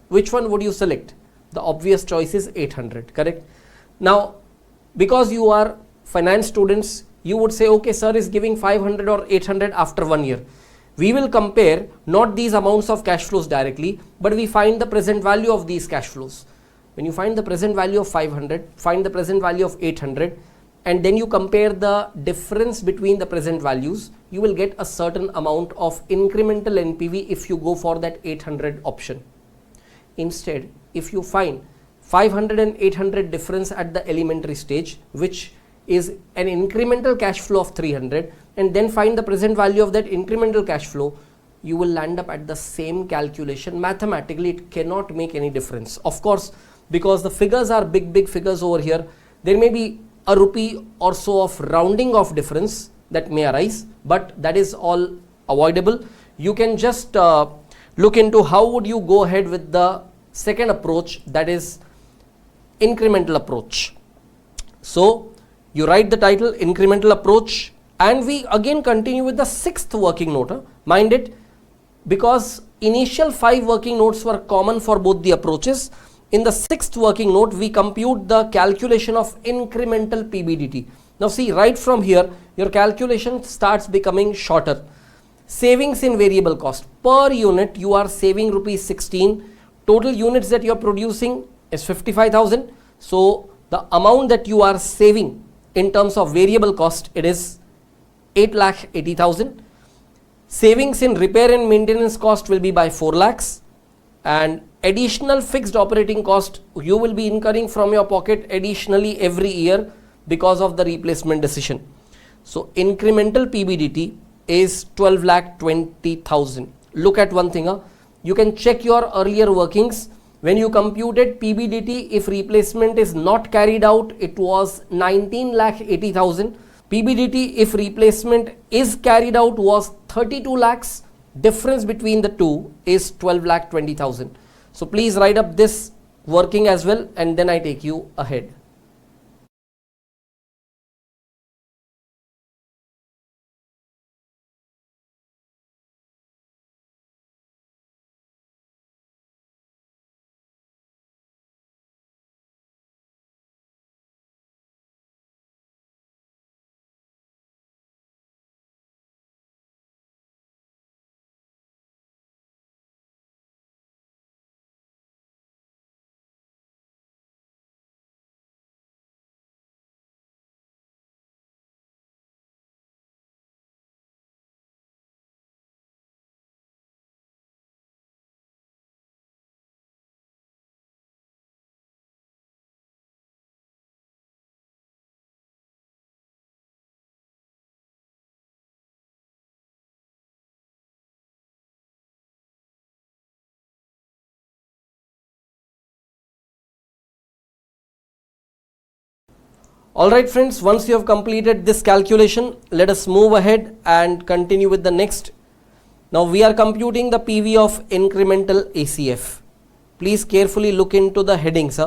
which one would you select? The obvious choice is 800, correct? Now, because you are finance students, you would say, okay, sir is giving 500 or 800 after 1 year. We will compare not these amounts of cash flows directly, but we find the present value of these cash flows. When you find the present value of 500, find the present value of 800, and then you compare the difference between the present values, you will get a certain amount of incremental NPV if you go for that 800 option. Instead, if you find 500 and 800 difference at the elementary stage, which is an incremental cash flow of 300, and then find the present value of that incremental cash flow, you will land up at the same calculation. Mathematically, it cannot make any difference. Of course, because the figures are big figures over here, there may be a rupee or so of rounding of difference that may arise, but that is all avoidable. You can just look into how would you go ahead with the second approach, that is incremental approach. So, you write the title incremental approach, and we again continue with the sixth working note. Mind it, because initial 5 working notes were common for both the approaches. In the sixth working note, we compute the calculation of incremental PBDT. Now see, right from here, your calculation starts becoming shorter. Savings in variable cost. Per unit, you are saving rupees 16. Total units that you are producing is 55,000. So the amount that you are saving in terms of variable cost, it is 8,80,000. Savings in repair and maintenance cost will be by 4 lakhs, and additional fixed operating cost you will be incurring from your pocket additionally every year because of the replacement decision. So incremental PBDT is 12,20,000. Look at one thing, you can check your earlier workings. When you computed PBDT, if replacement is not carried out, it was 19,80,000. PBDT, if replacement is carried out, was 32 lakhs. Difference between the two is 12,20,000. So please write up this working as well, and then I take you ahead. Alright friends, once you have completed this calculation, let us move ahead and continue with the next. Now we are computing the PV of incremental ACF. Please carefully look into the headings.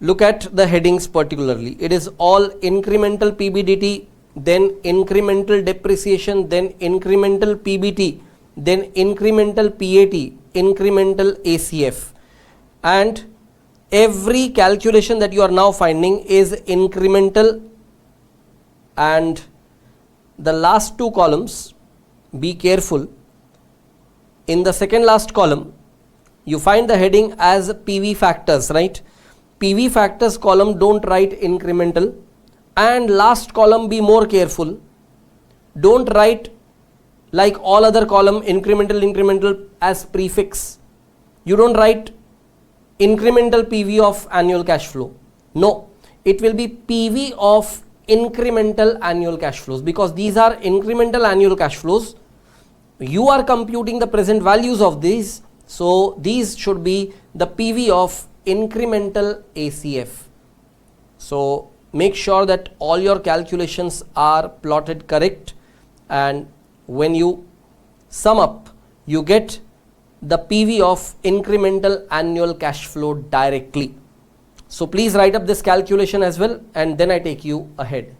Look at the headings particularly. It is all incremental PBDT, then incremental depreciation, then incremental PBT, then incremental PAT, incremental ACF. And every calculation that you are now finding is incremental, and the last two columns, be careful. In the second last column, you find the heading as PV factors, right? PV factors column, don't write incremental, and last column, be more careful. Don't write like all other column incremental as prefix. You don't write incremental PV of annual cash flow. No, it will be PV of incremental annual cash flows, because these are incremental annual cash flows. You are computing the present values of these, so these should be the PV of incremental ACF. So make sure that all your calculations are plotted correct, and when you sum up, you get the PV of incremental annual cash flow directly. So please write up this calculation as well, and then I take you ahead.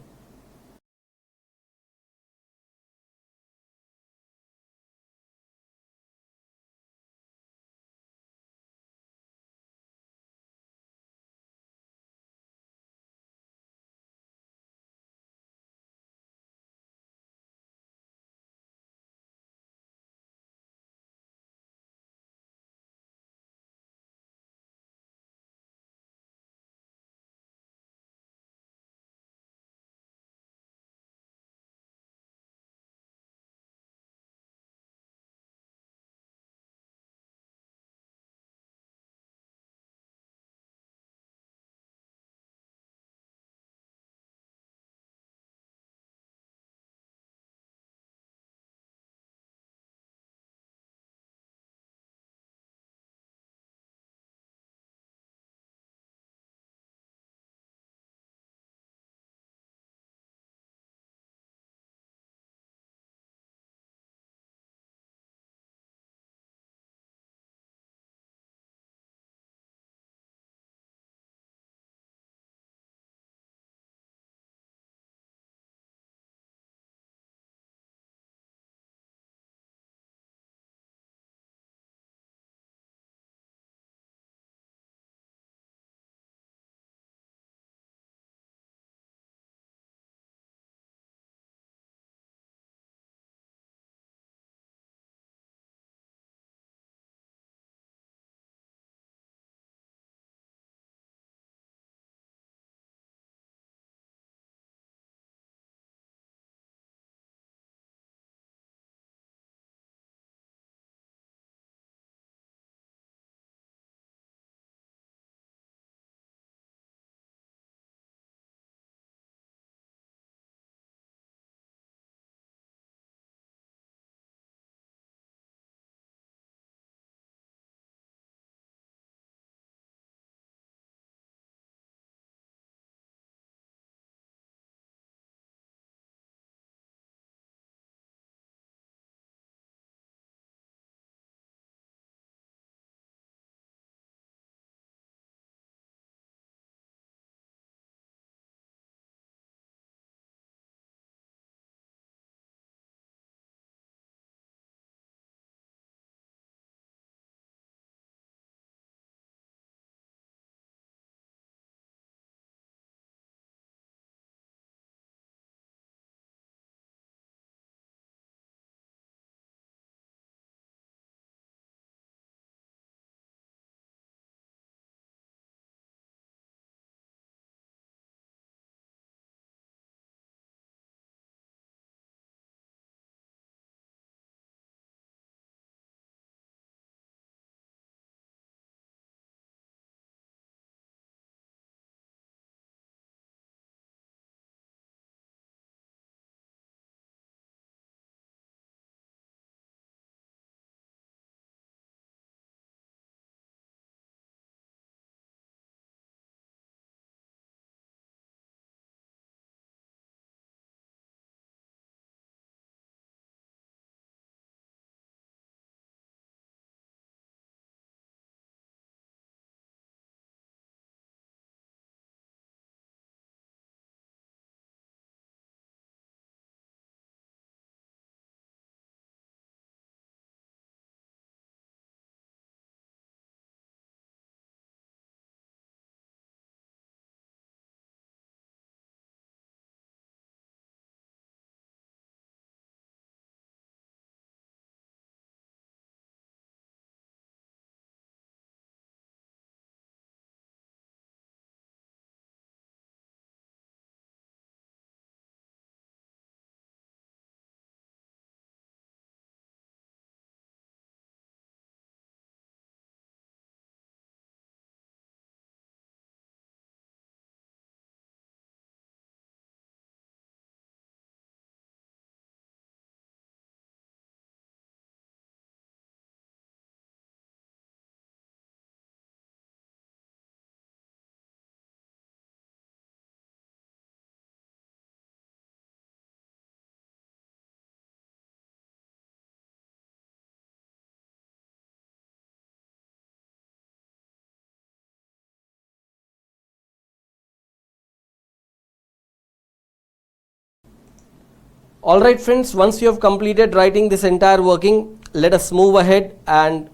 Alright friends, once you have completed writing this entire working, let us move ahead and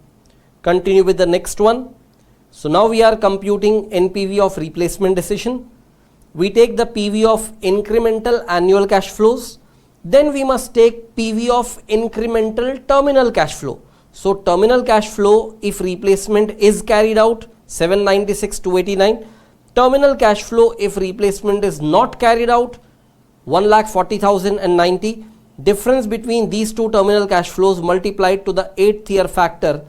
continue with the next one. So now we are computing NPV of replacement decision. We take the PV of incremental annual cash flows. Then we must take PV of incremental terminal cash flow. So terminal cash flow, if replacement is carried out, 796,289. Terminal cash flow, if replacement is not carried out, 1,40,090. Difference between these two terminal cash flows multiplied to the 8th year factor,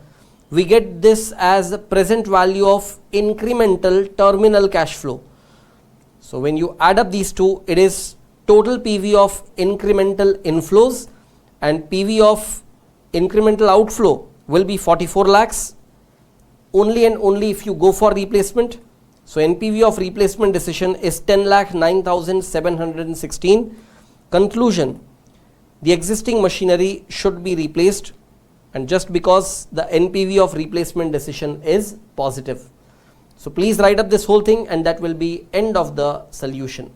we get this as the present value of incremental terminal cash flow. So when you add up these two, it is total PV of incremental inflows and PV of incremental outflow will be 44 lakhs only and only if you go for replacement. So NPV of replacement decision is 10,09,716. Conclusion: the existing machinery should be replaced, and just because the NPV of replacement decision is positive. So please write up this whole thing, and that will be end of the solution.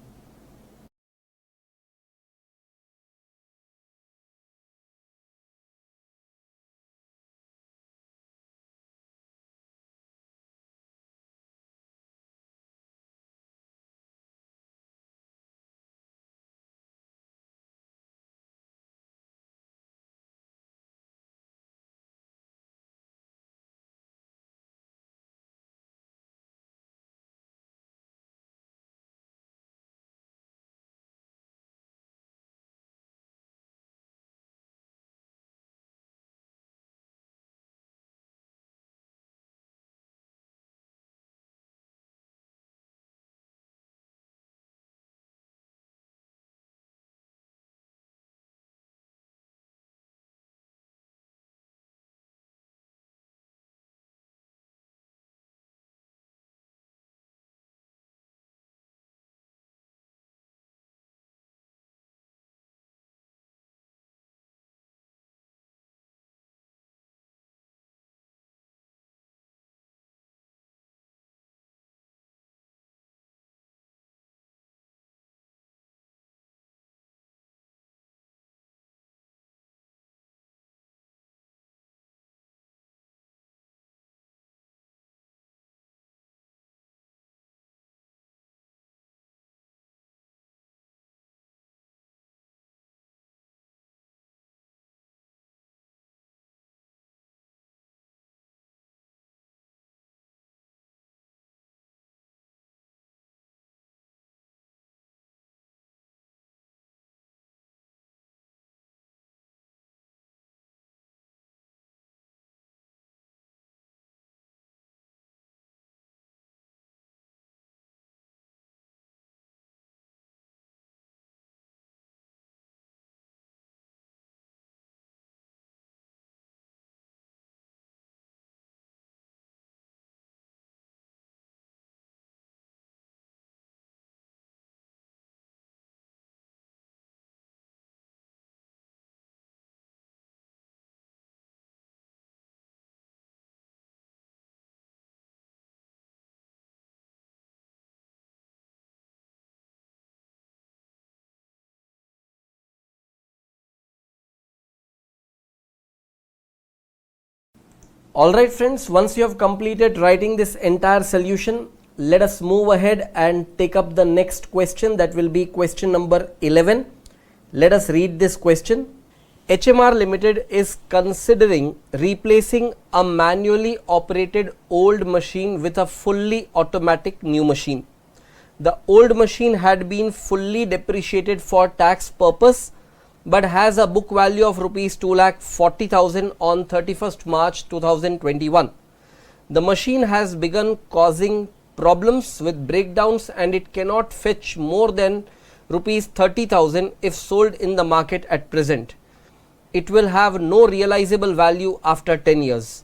Alright friends, once you have completed writing this entire solution, let us move ahead and take up the next question, that will be question number 11. Let us read this question. HMR Limited is considering replacing a manually operated old machine with a fully automatic new machine. The old machine had been fully depreciated for tax purpose but has a book value of rupees 2,40,000 on 31st March 2021. The machine has begun causing problems with breakdowns and it cannot fetch more than rupees 30,000 if sold in the market at present. It will have no realizable value after 10 years.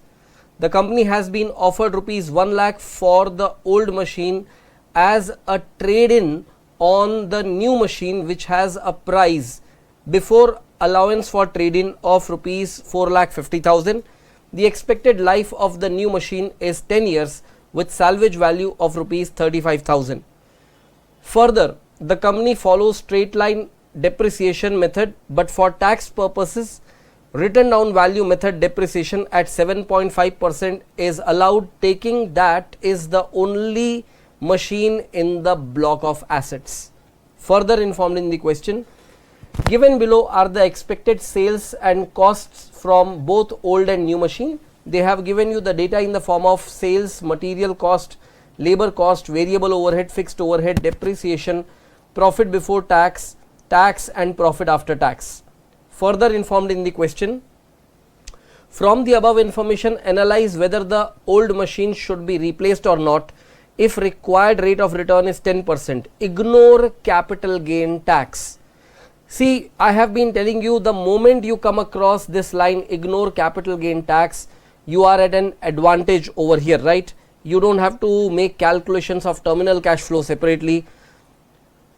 The company has been offered rupees 1 lakh for the old machine as a trade-in on the new machine, which has a price before allowance for trade-in of rupees 4,50,000. The expected life of the new machine is 10 years with salvage value of rupees 35,000. Further, the company follows straight line depreciation method, but for tax purposes written down value method depreciation at 7.5% is allowed, taking that is the only machine in the block of assets. Further informed in the question, given below are the expected sales and costs from both old and new machine. They have given you the data in the form of sales, material cost, labor cost, variable overhead, fixed overhead, depreciation, profit before tax, tax and profit after tax. Further informed in the question, from the above information analyze whether the old machine should be replaced or not. If required rate of return is 10%, ignore capital gain tax. See, I have been telling you, the moment you come across this line, ignore capital gain tax, you are at an advantage over here, right? You don't have to make calculations of terminal cash flow separately.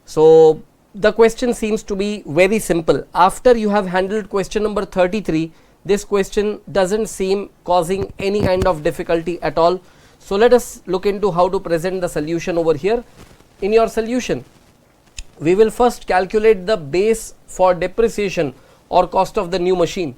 So the question seems to be very simple. After you have handled question number 33, this question doesn't seem causing any kind of difficulty at all. So let us look into how to present the solution over here. In your solution, we will first calculate the base for depreciation or cost of the new machine.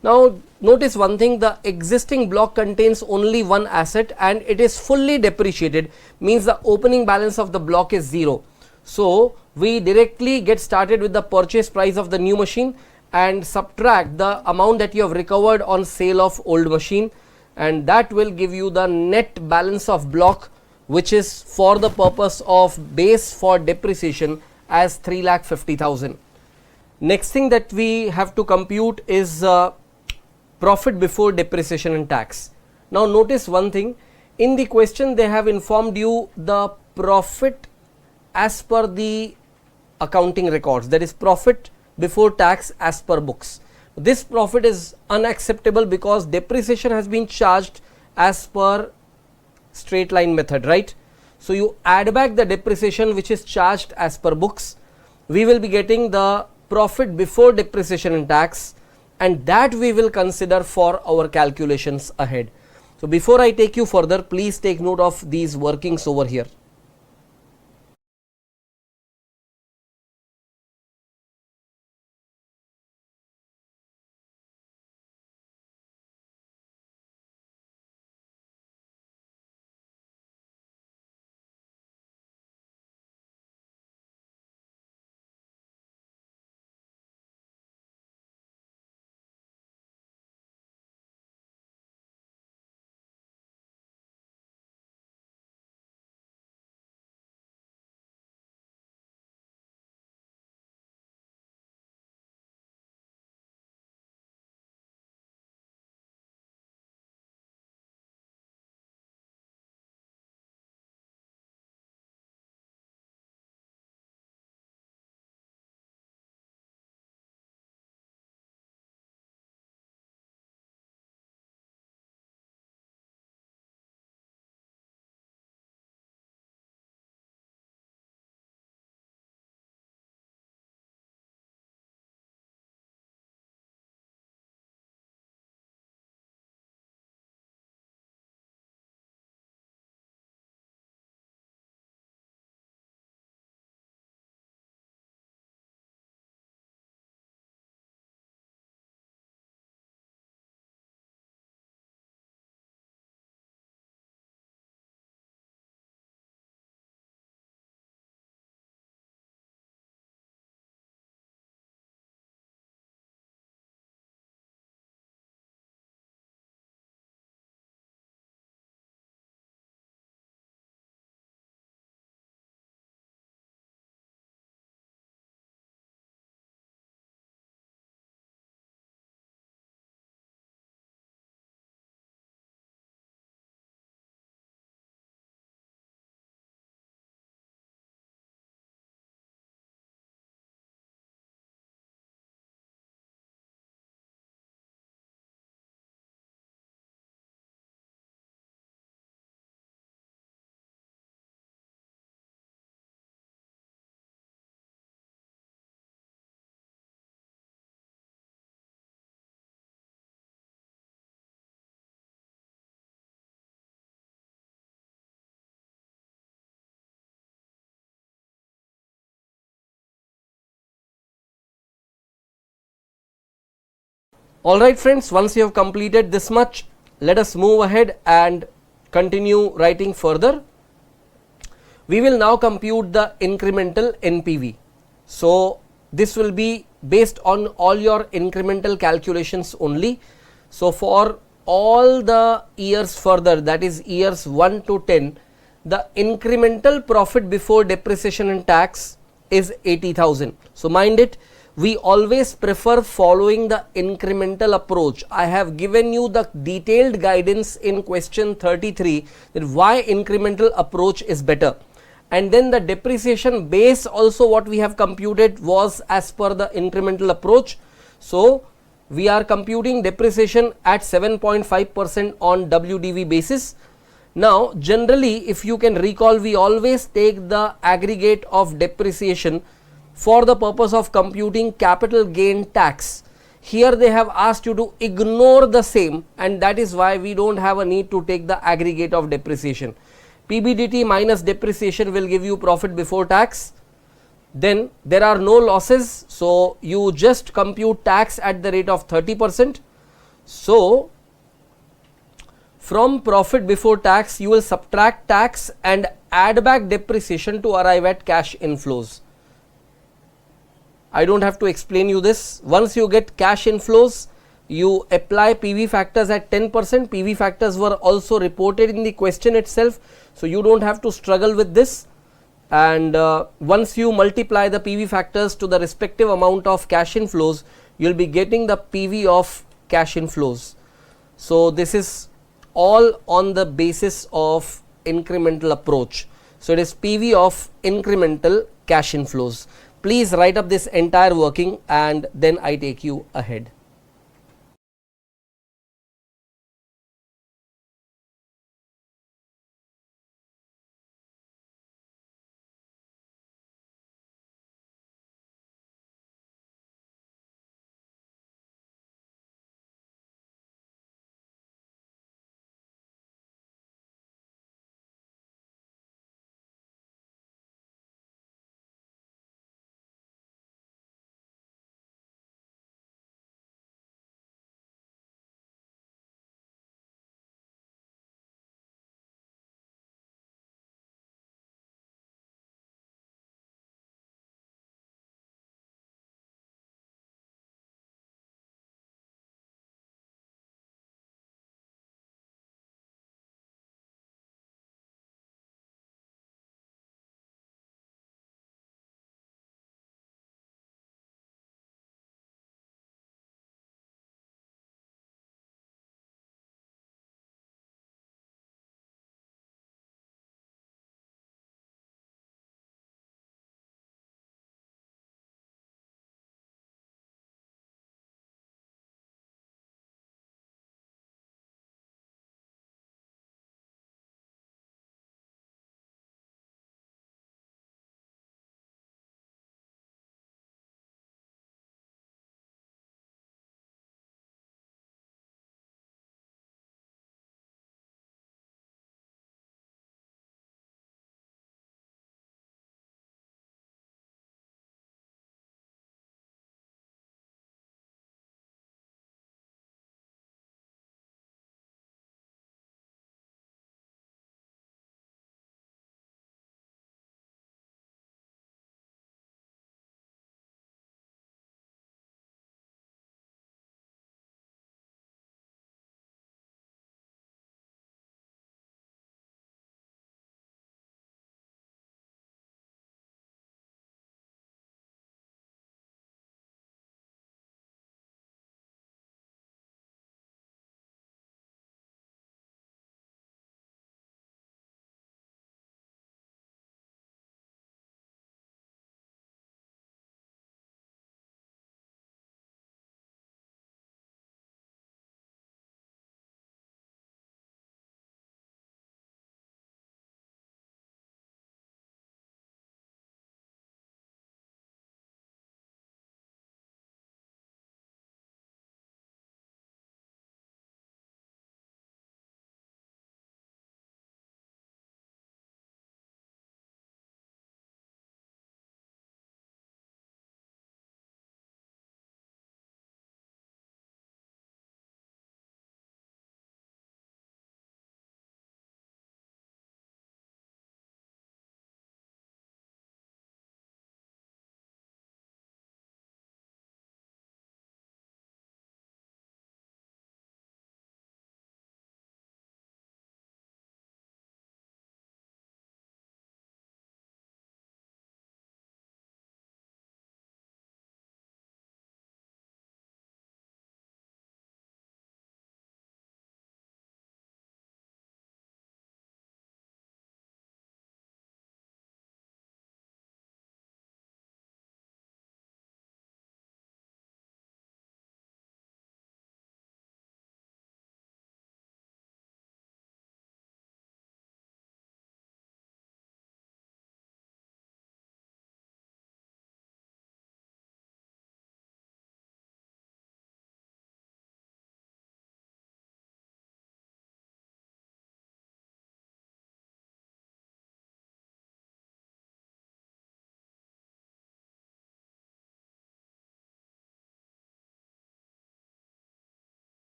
Now notice one thing, the existing block contains only one asset and it is fully depreciated, means the opening balance of the block is 0. So we directly get started with the purchase price of the new machine and subtract the amount that you have recovered on sale of old machine, and that will give you the net balance of block, which is for the purpose of base for depreciation as 3,50,000. Next thing that we have to compute is profit before depreciation and tax. Now notice one thing, in the question they have informed you the profit as per the accounting records, that is profit before tax as per books. This profit is unacceptable because depreciation has been charged as per straight line method, right? So you add back the depreciation which is charged as per books, we will be getting the profit before depreciation and tax, and that we will consider for our calculations ahead. So before I take you further, please take note of these workings over here. Alright friends, once you have completed this much, let us move ahead and continue writing further. We will now compute the incremental NPV. So this will be based on all your incremental calculations only. So for all the years further, that is years 1 to 10, the incremental profit before depreciation and tax is 80,000. So mind it, we always prefer following the incremental approach. I have given you the detailed guidance in question 33 that why incremental approach is better. And then the depreciation base also what we have computed was as per the incremental approach. So we are computing depreciation at 7.5% on WDV basis. Now generally, if you can recall, we always take the aggregate of depreciation for the purpose of computing capital gain tax. Here they have asked you to ignore the same, and that is why we don't have a need to take the aggregate of depreciation. PBDT minus depreciation will give you profit before tax. Then there are no losses, so you just compute tax at the rate of 30%. So from profit before tax you will subtract tax and add back depreciation to arrive at cash inflows. I don't have to explain you this. Once you get cash inflows, you apply PV factors at 10%. PV factors were also reported in the question itself, so you don't have to struggle with this. And once you multiply the PV factors to the respective amount of cash inflows, you will be getting the PV of cash inflows. So this is all on the basis of incremental approach. So it is PV of incremental cash inflows. Please write up this entire working and then I take you ahead.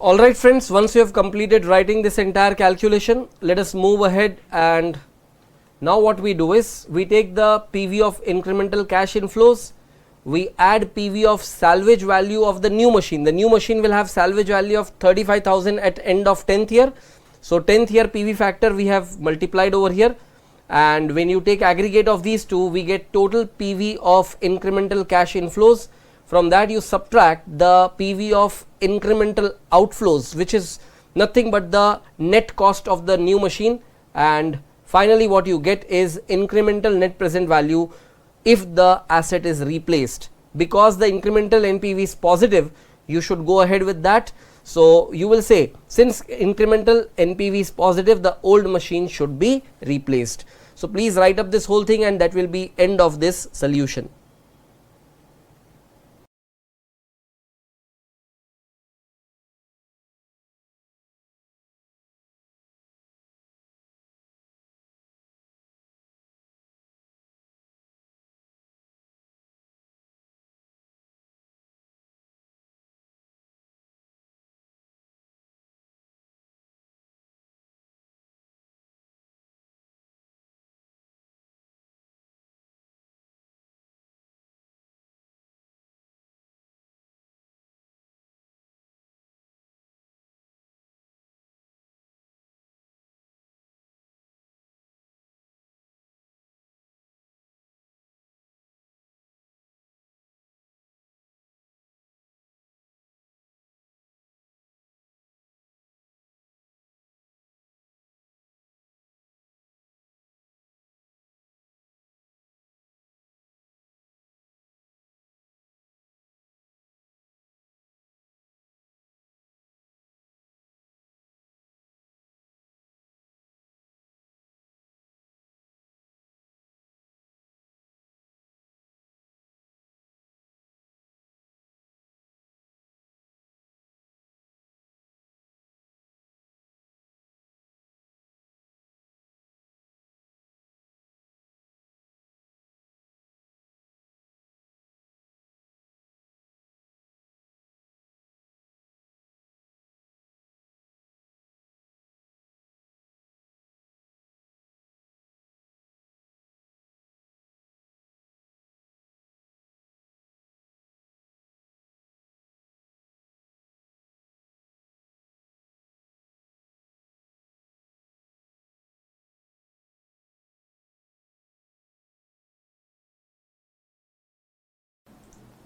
Alright friends, once you have completed writing this entire calculation, let us move ahead, and now what we do is we take the PV of incremental cash inflows, we add PV of salvage value of the new machine. The new machine will have salvage value of 35,000 at end of 10th year. So 10th year PV factor we have multiplied over here, and when you take aggregate of these two, we get total PV of incremental cash inflows. From that you subtract the PV of incremental outflows, which is nothing but the net cost of the new machine, and finally what you get is incremental net present value if the asset is replaced. Because the incremental NPV is positive, you should go ahead with that. So you will say, since incremental NPV is positive, the old machine should be replaced. So please write up this whole thing, and that will be end of this solution.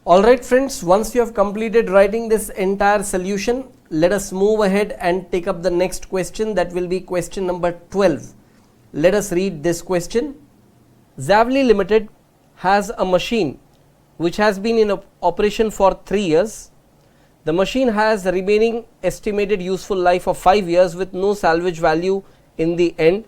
Alright friends, once you have completed writing this entire solution, let us move ahead and take up the next question. That will be question number 12. Let us read this question. ZAV Limited has a machine which has been in operation for 3 years. The machine has remaining estimated useful life of 5 years with no salvage value in the end.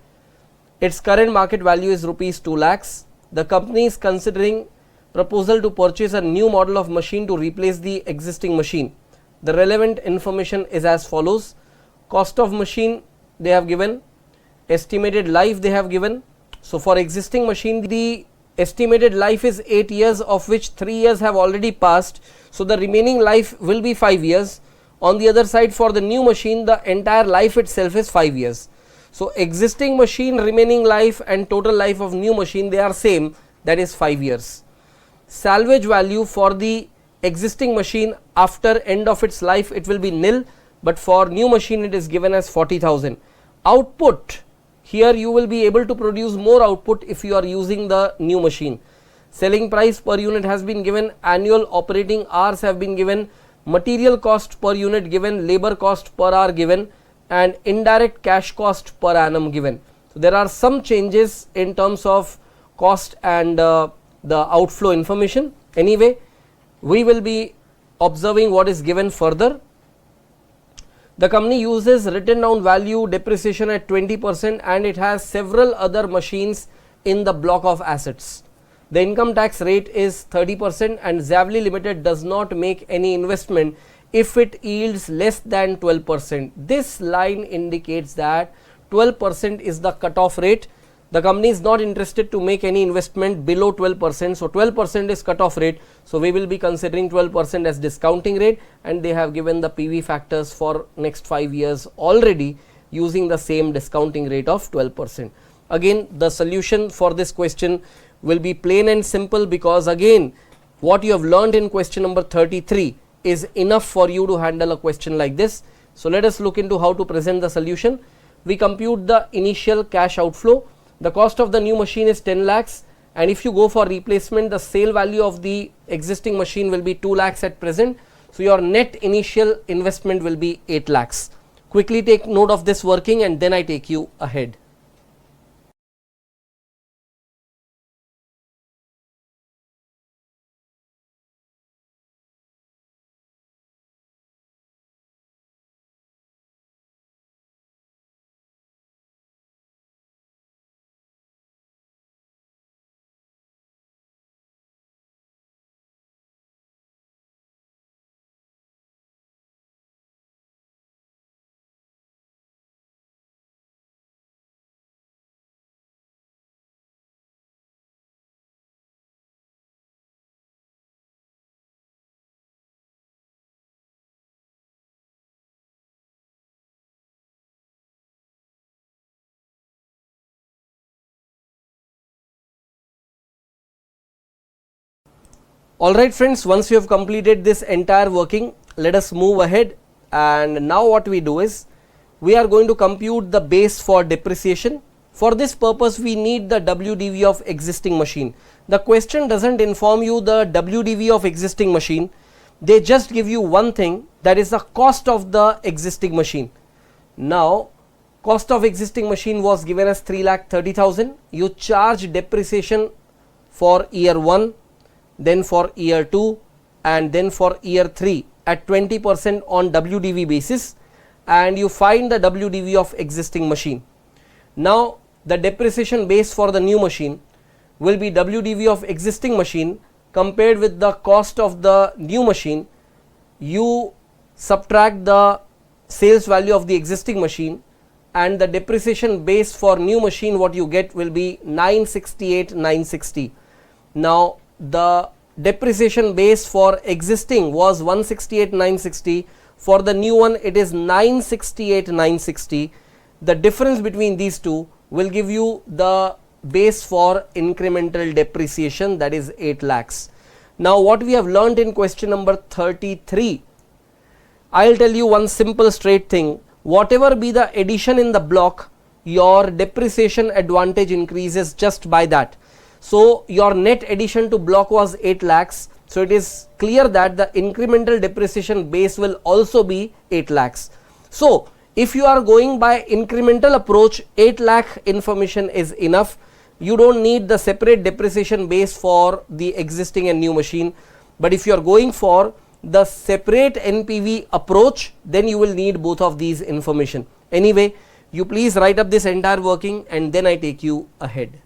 Its current market value is rupees 2 lakhs. The company is considering proposal to purchase a new model of machine to replace the existing machine. The relevant information is as follows. Cost of machine they have given, estimated life they have given. So for existing machine the estimated life is 8 years, of which 3 years have already passed, so the remaining life will be 5 years. On the other side, for the new machine the entire life itself is 5 years. So existing machine remaining life and total life of new machine, they are same, that is 5 years. Salvage value for the existing machine after end of its life, it will be nil, but for new machine it is given as 40,000. Output, here you will be able to produce more output if you are using the new machine. Selling price per unit has been given, annual operating hours have been given, material cost per unit given, labor cost per hour given, and indirect cash cost per annum given. So there are some changes in terms of cost and the outflow information. Anyway, we will be observing what is given further. The company uses written down value depreciation at 20%, and it has several other machines in the block of assets. The income tax rate is 30%, and ZAV Limited does not make any investment if it yields less than 12%. This line indicates that 12% is the cutoff rate. The company is not interested to make any investment below 12%. So 12% is cut off rate. So we will be considering 12% as discounting rate, and they have given the PV factors for next 5 years already using the same discounting rate of 12%. Again, the solution for this question will be plain and simple, because again what you have learned in question number 33 is enough for you to handle a question like this. So let us look into how to present the solution. We compute the initial cash outflow. The cost of the new machine is 10 lakhs, and if you go for replacement, the sale value of the existing machine will be 2 lakhs at present. So your net initial investment will be 8 lakhs. Quickly take note of this working, and then I take you ahead. Alright friends, once you have completed this entire working, let us move ahead. And now what we do is, we are going to compute the base for depreciation. For this purpose, we need the WDV of existing machine. The question doesn't inform you the WDV of existing machine. They just give you one thing, that is the cost of the existing machine. Now, cost of existing machine was given as 3,30,000. You charge depreciation for year 1, then for year 2, and then for year 3 at 20% on WDV basis, and you find the WDV of existing machine. Now the depreciation base for the new machine will be WDV of existing machine compared with the cost of the new machine. You subtract the sales value of the existing machine, and the depreciation base for new machine what you get will be 968,960. Now the depreciation base for existing was 168,960. For the new one it is 968,960. The difference between these two will give you the base for incremental depreciation, that is 8 lakhs. Now what we have learned in question number 33, I will tell you one simple straight thing. Whatever be the addition in the block, your depreciation advantage increases just by that. So your net addition to block was 8 lakhs. So it is clear that the incremental depreciation base will also be 8 lakhs. So if you are going by incremental approach, 8 lakh information is enough. You don't need the separate depreciation base for the existing and new machine. But if you are going for the separate NPV approach, then you will need both of these information. Anyway, you please write up this entire working, and then I take you ahead.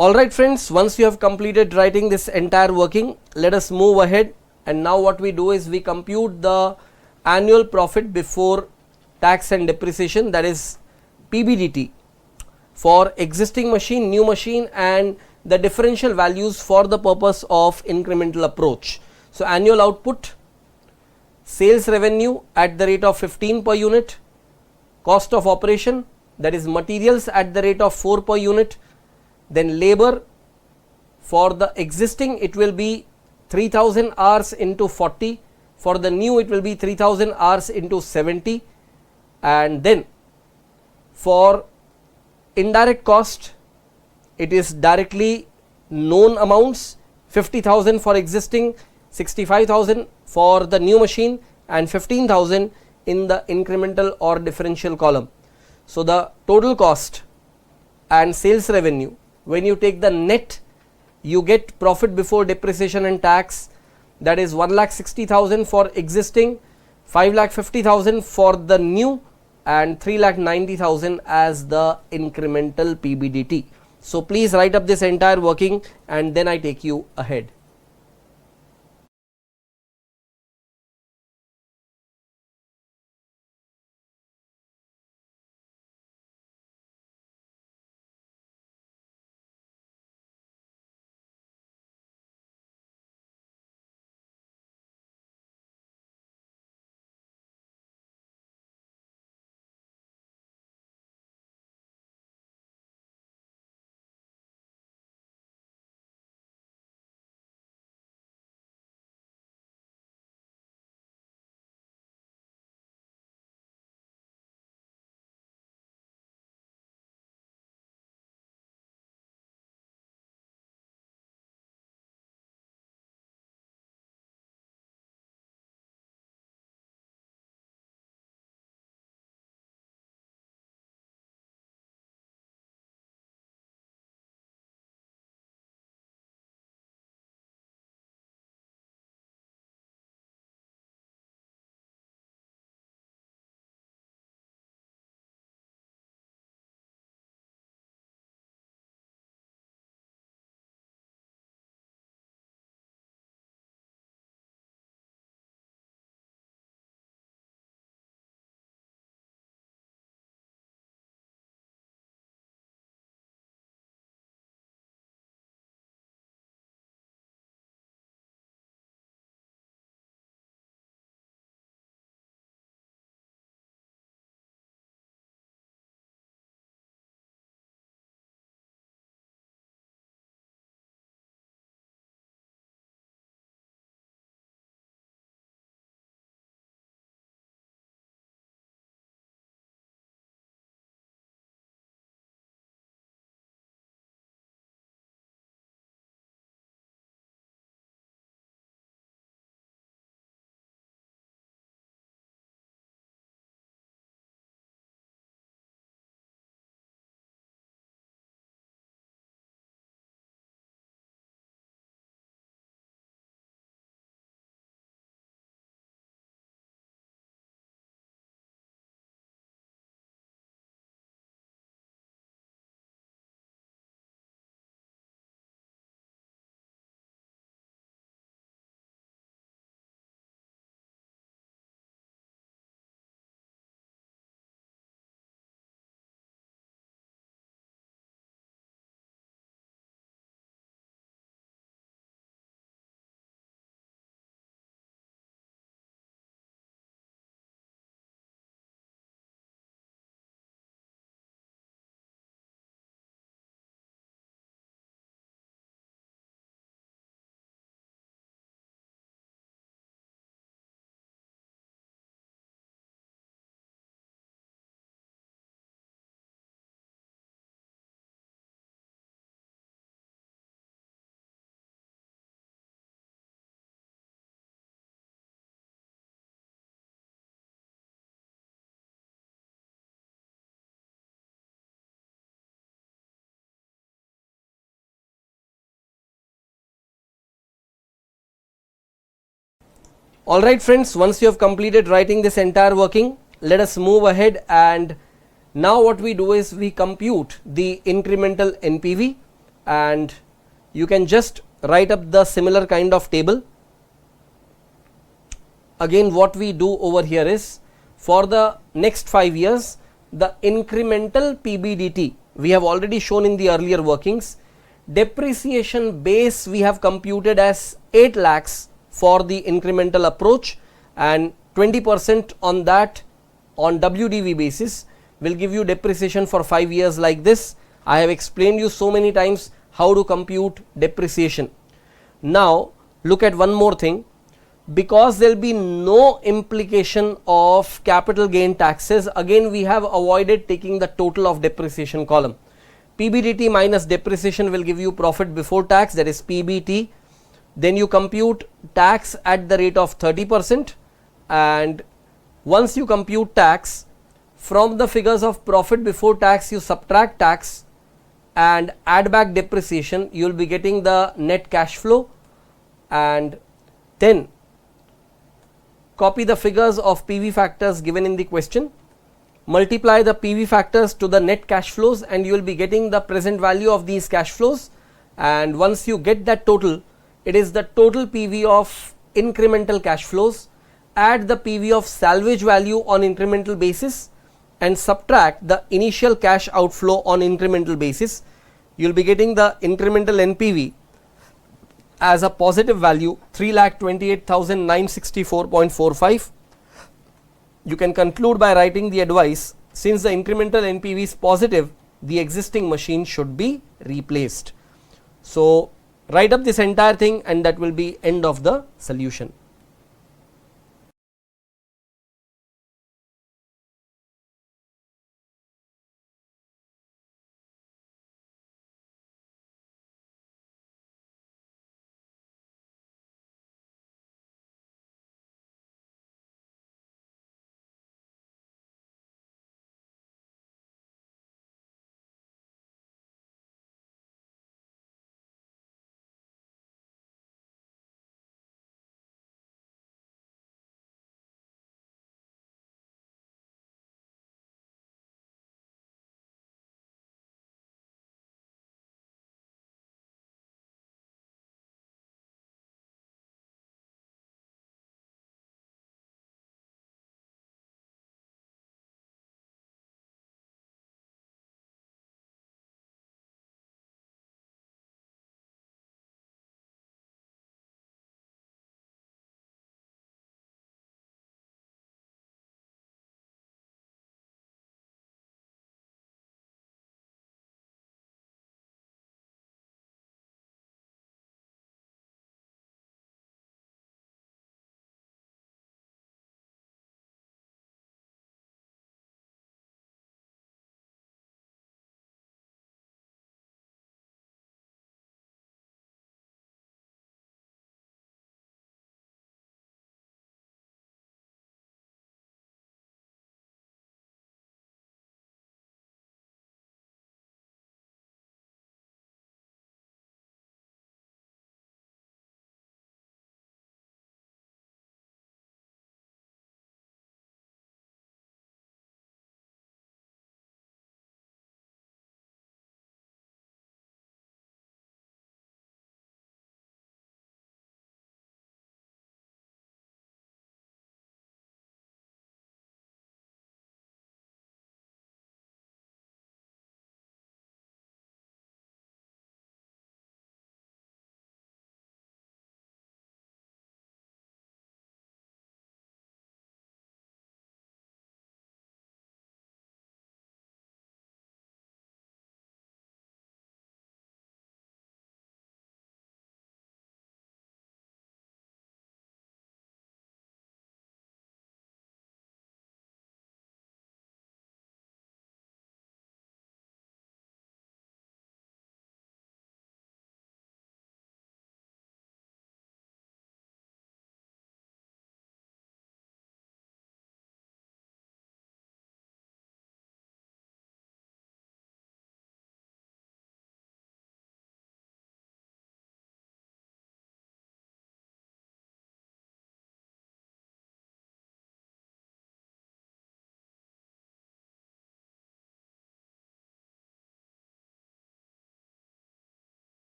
Alright friends, once you have completed writing this entire working, let us move ahead, and now what we do is we compute the annual profit before tax and depreciation, that is PBDT, for existing machine, new machine, and the differential values for the purpose of incremental approach. So annual output, sales revenue at the rate of 15 per unit, cost of operation, that is materials at the rate of 4 per unit, then labor for the existing it will be 3000 hours into 40, for the new it will be 3000 hours into 70, and then for indirect cost it is directly known amounts, 50,000 for existing, 65,000 for the new machine, and 15,000 in the incremental or differential column. So the total cost and sales revenue, when you take the net, you get profit before depreciation and tax, that is 1,60,000 for existing, 5,50,000 for the new, and 3,90,000 as the incremental PBDT. So please write up this entire working and then I take you ahead. Alright friends, once you have completed writing this entire working, let us move ahead, and now what we do is we compute the incremental NPV and you can just write up the similar kind of table. Again, what we do over here is, for the next 5 years, the incremental PBDT we have already shown in the earlier workings. Depreciation base we have computed as 8 lakhs for the incremental approach, and 20% on that on WDV basis will give you depreciation for 5 years like this. I have explained you so many times how to compute depreciation. Now look at one more thing. Because there will be no implication of capital gain taxes, again we have avoided taking the total of depreciation column. PBDT minus depreciation will give you profit before tax, that is PBT. Then you compute tax at the rate of 30%, and once you compute tax, from the figures of profit before tax you subtract tax and add back depreciation, you will be getting the net cash flow, and then copy the figures of PV factors given in the question, multiply the PV factors to the net cash flows, and you will be getting the present value of these cash flows. And once you get that total, it is the total PV of incremental cash flows. Add the PV of salvage value on incremental basis and subtract the initial cash outflow on incremental basis. You will be getting the incremental NPV as a positive value 3,28,964.45. You can conclude by writing the advice, since the incremental NPV is positive, the existing machine should be replaced. So write up this entire thing, and that will be end of the solution.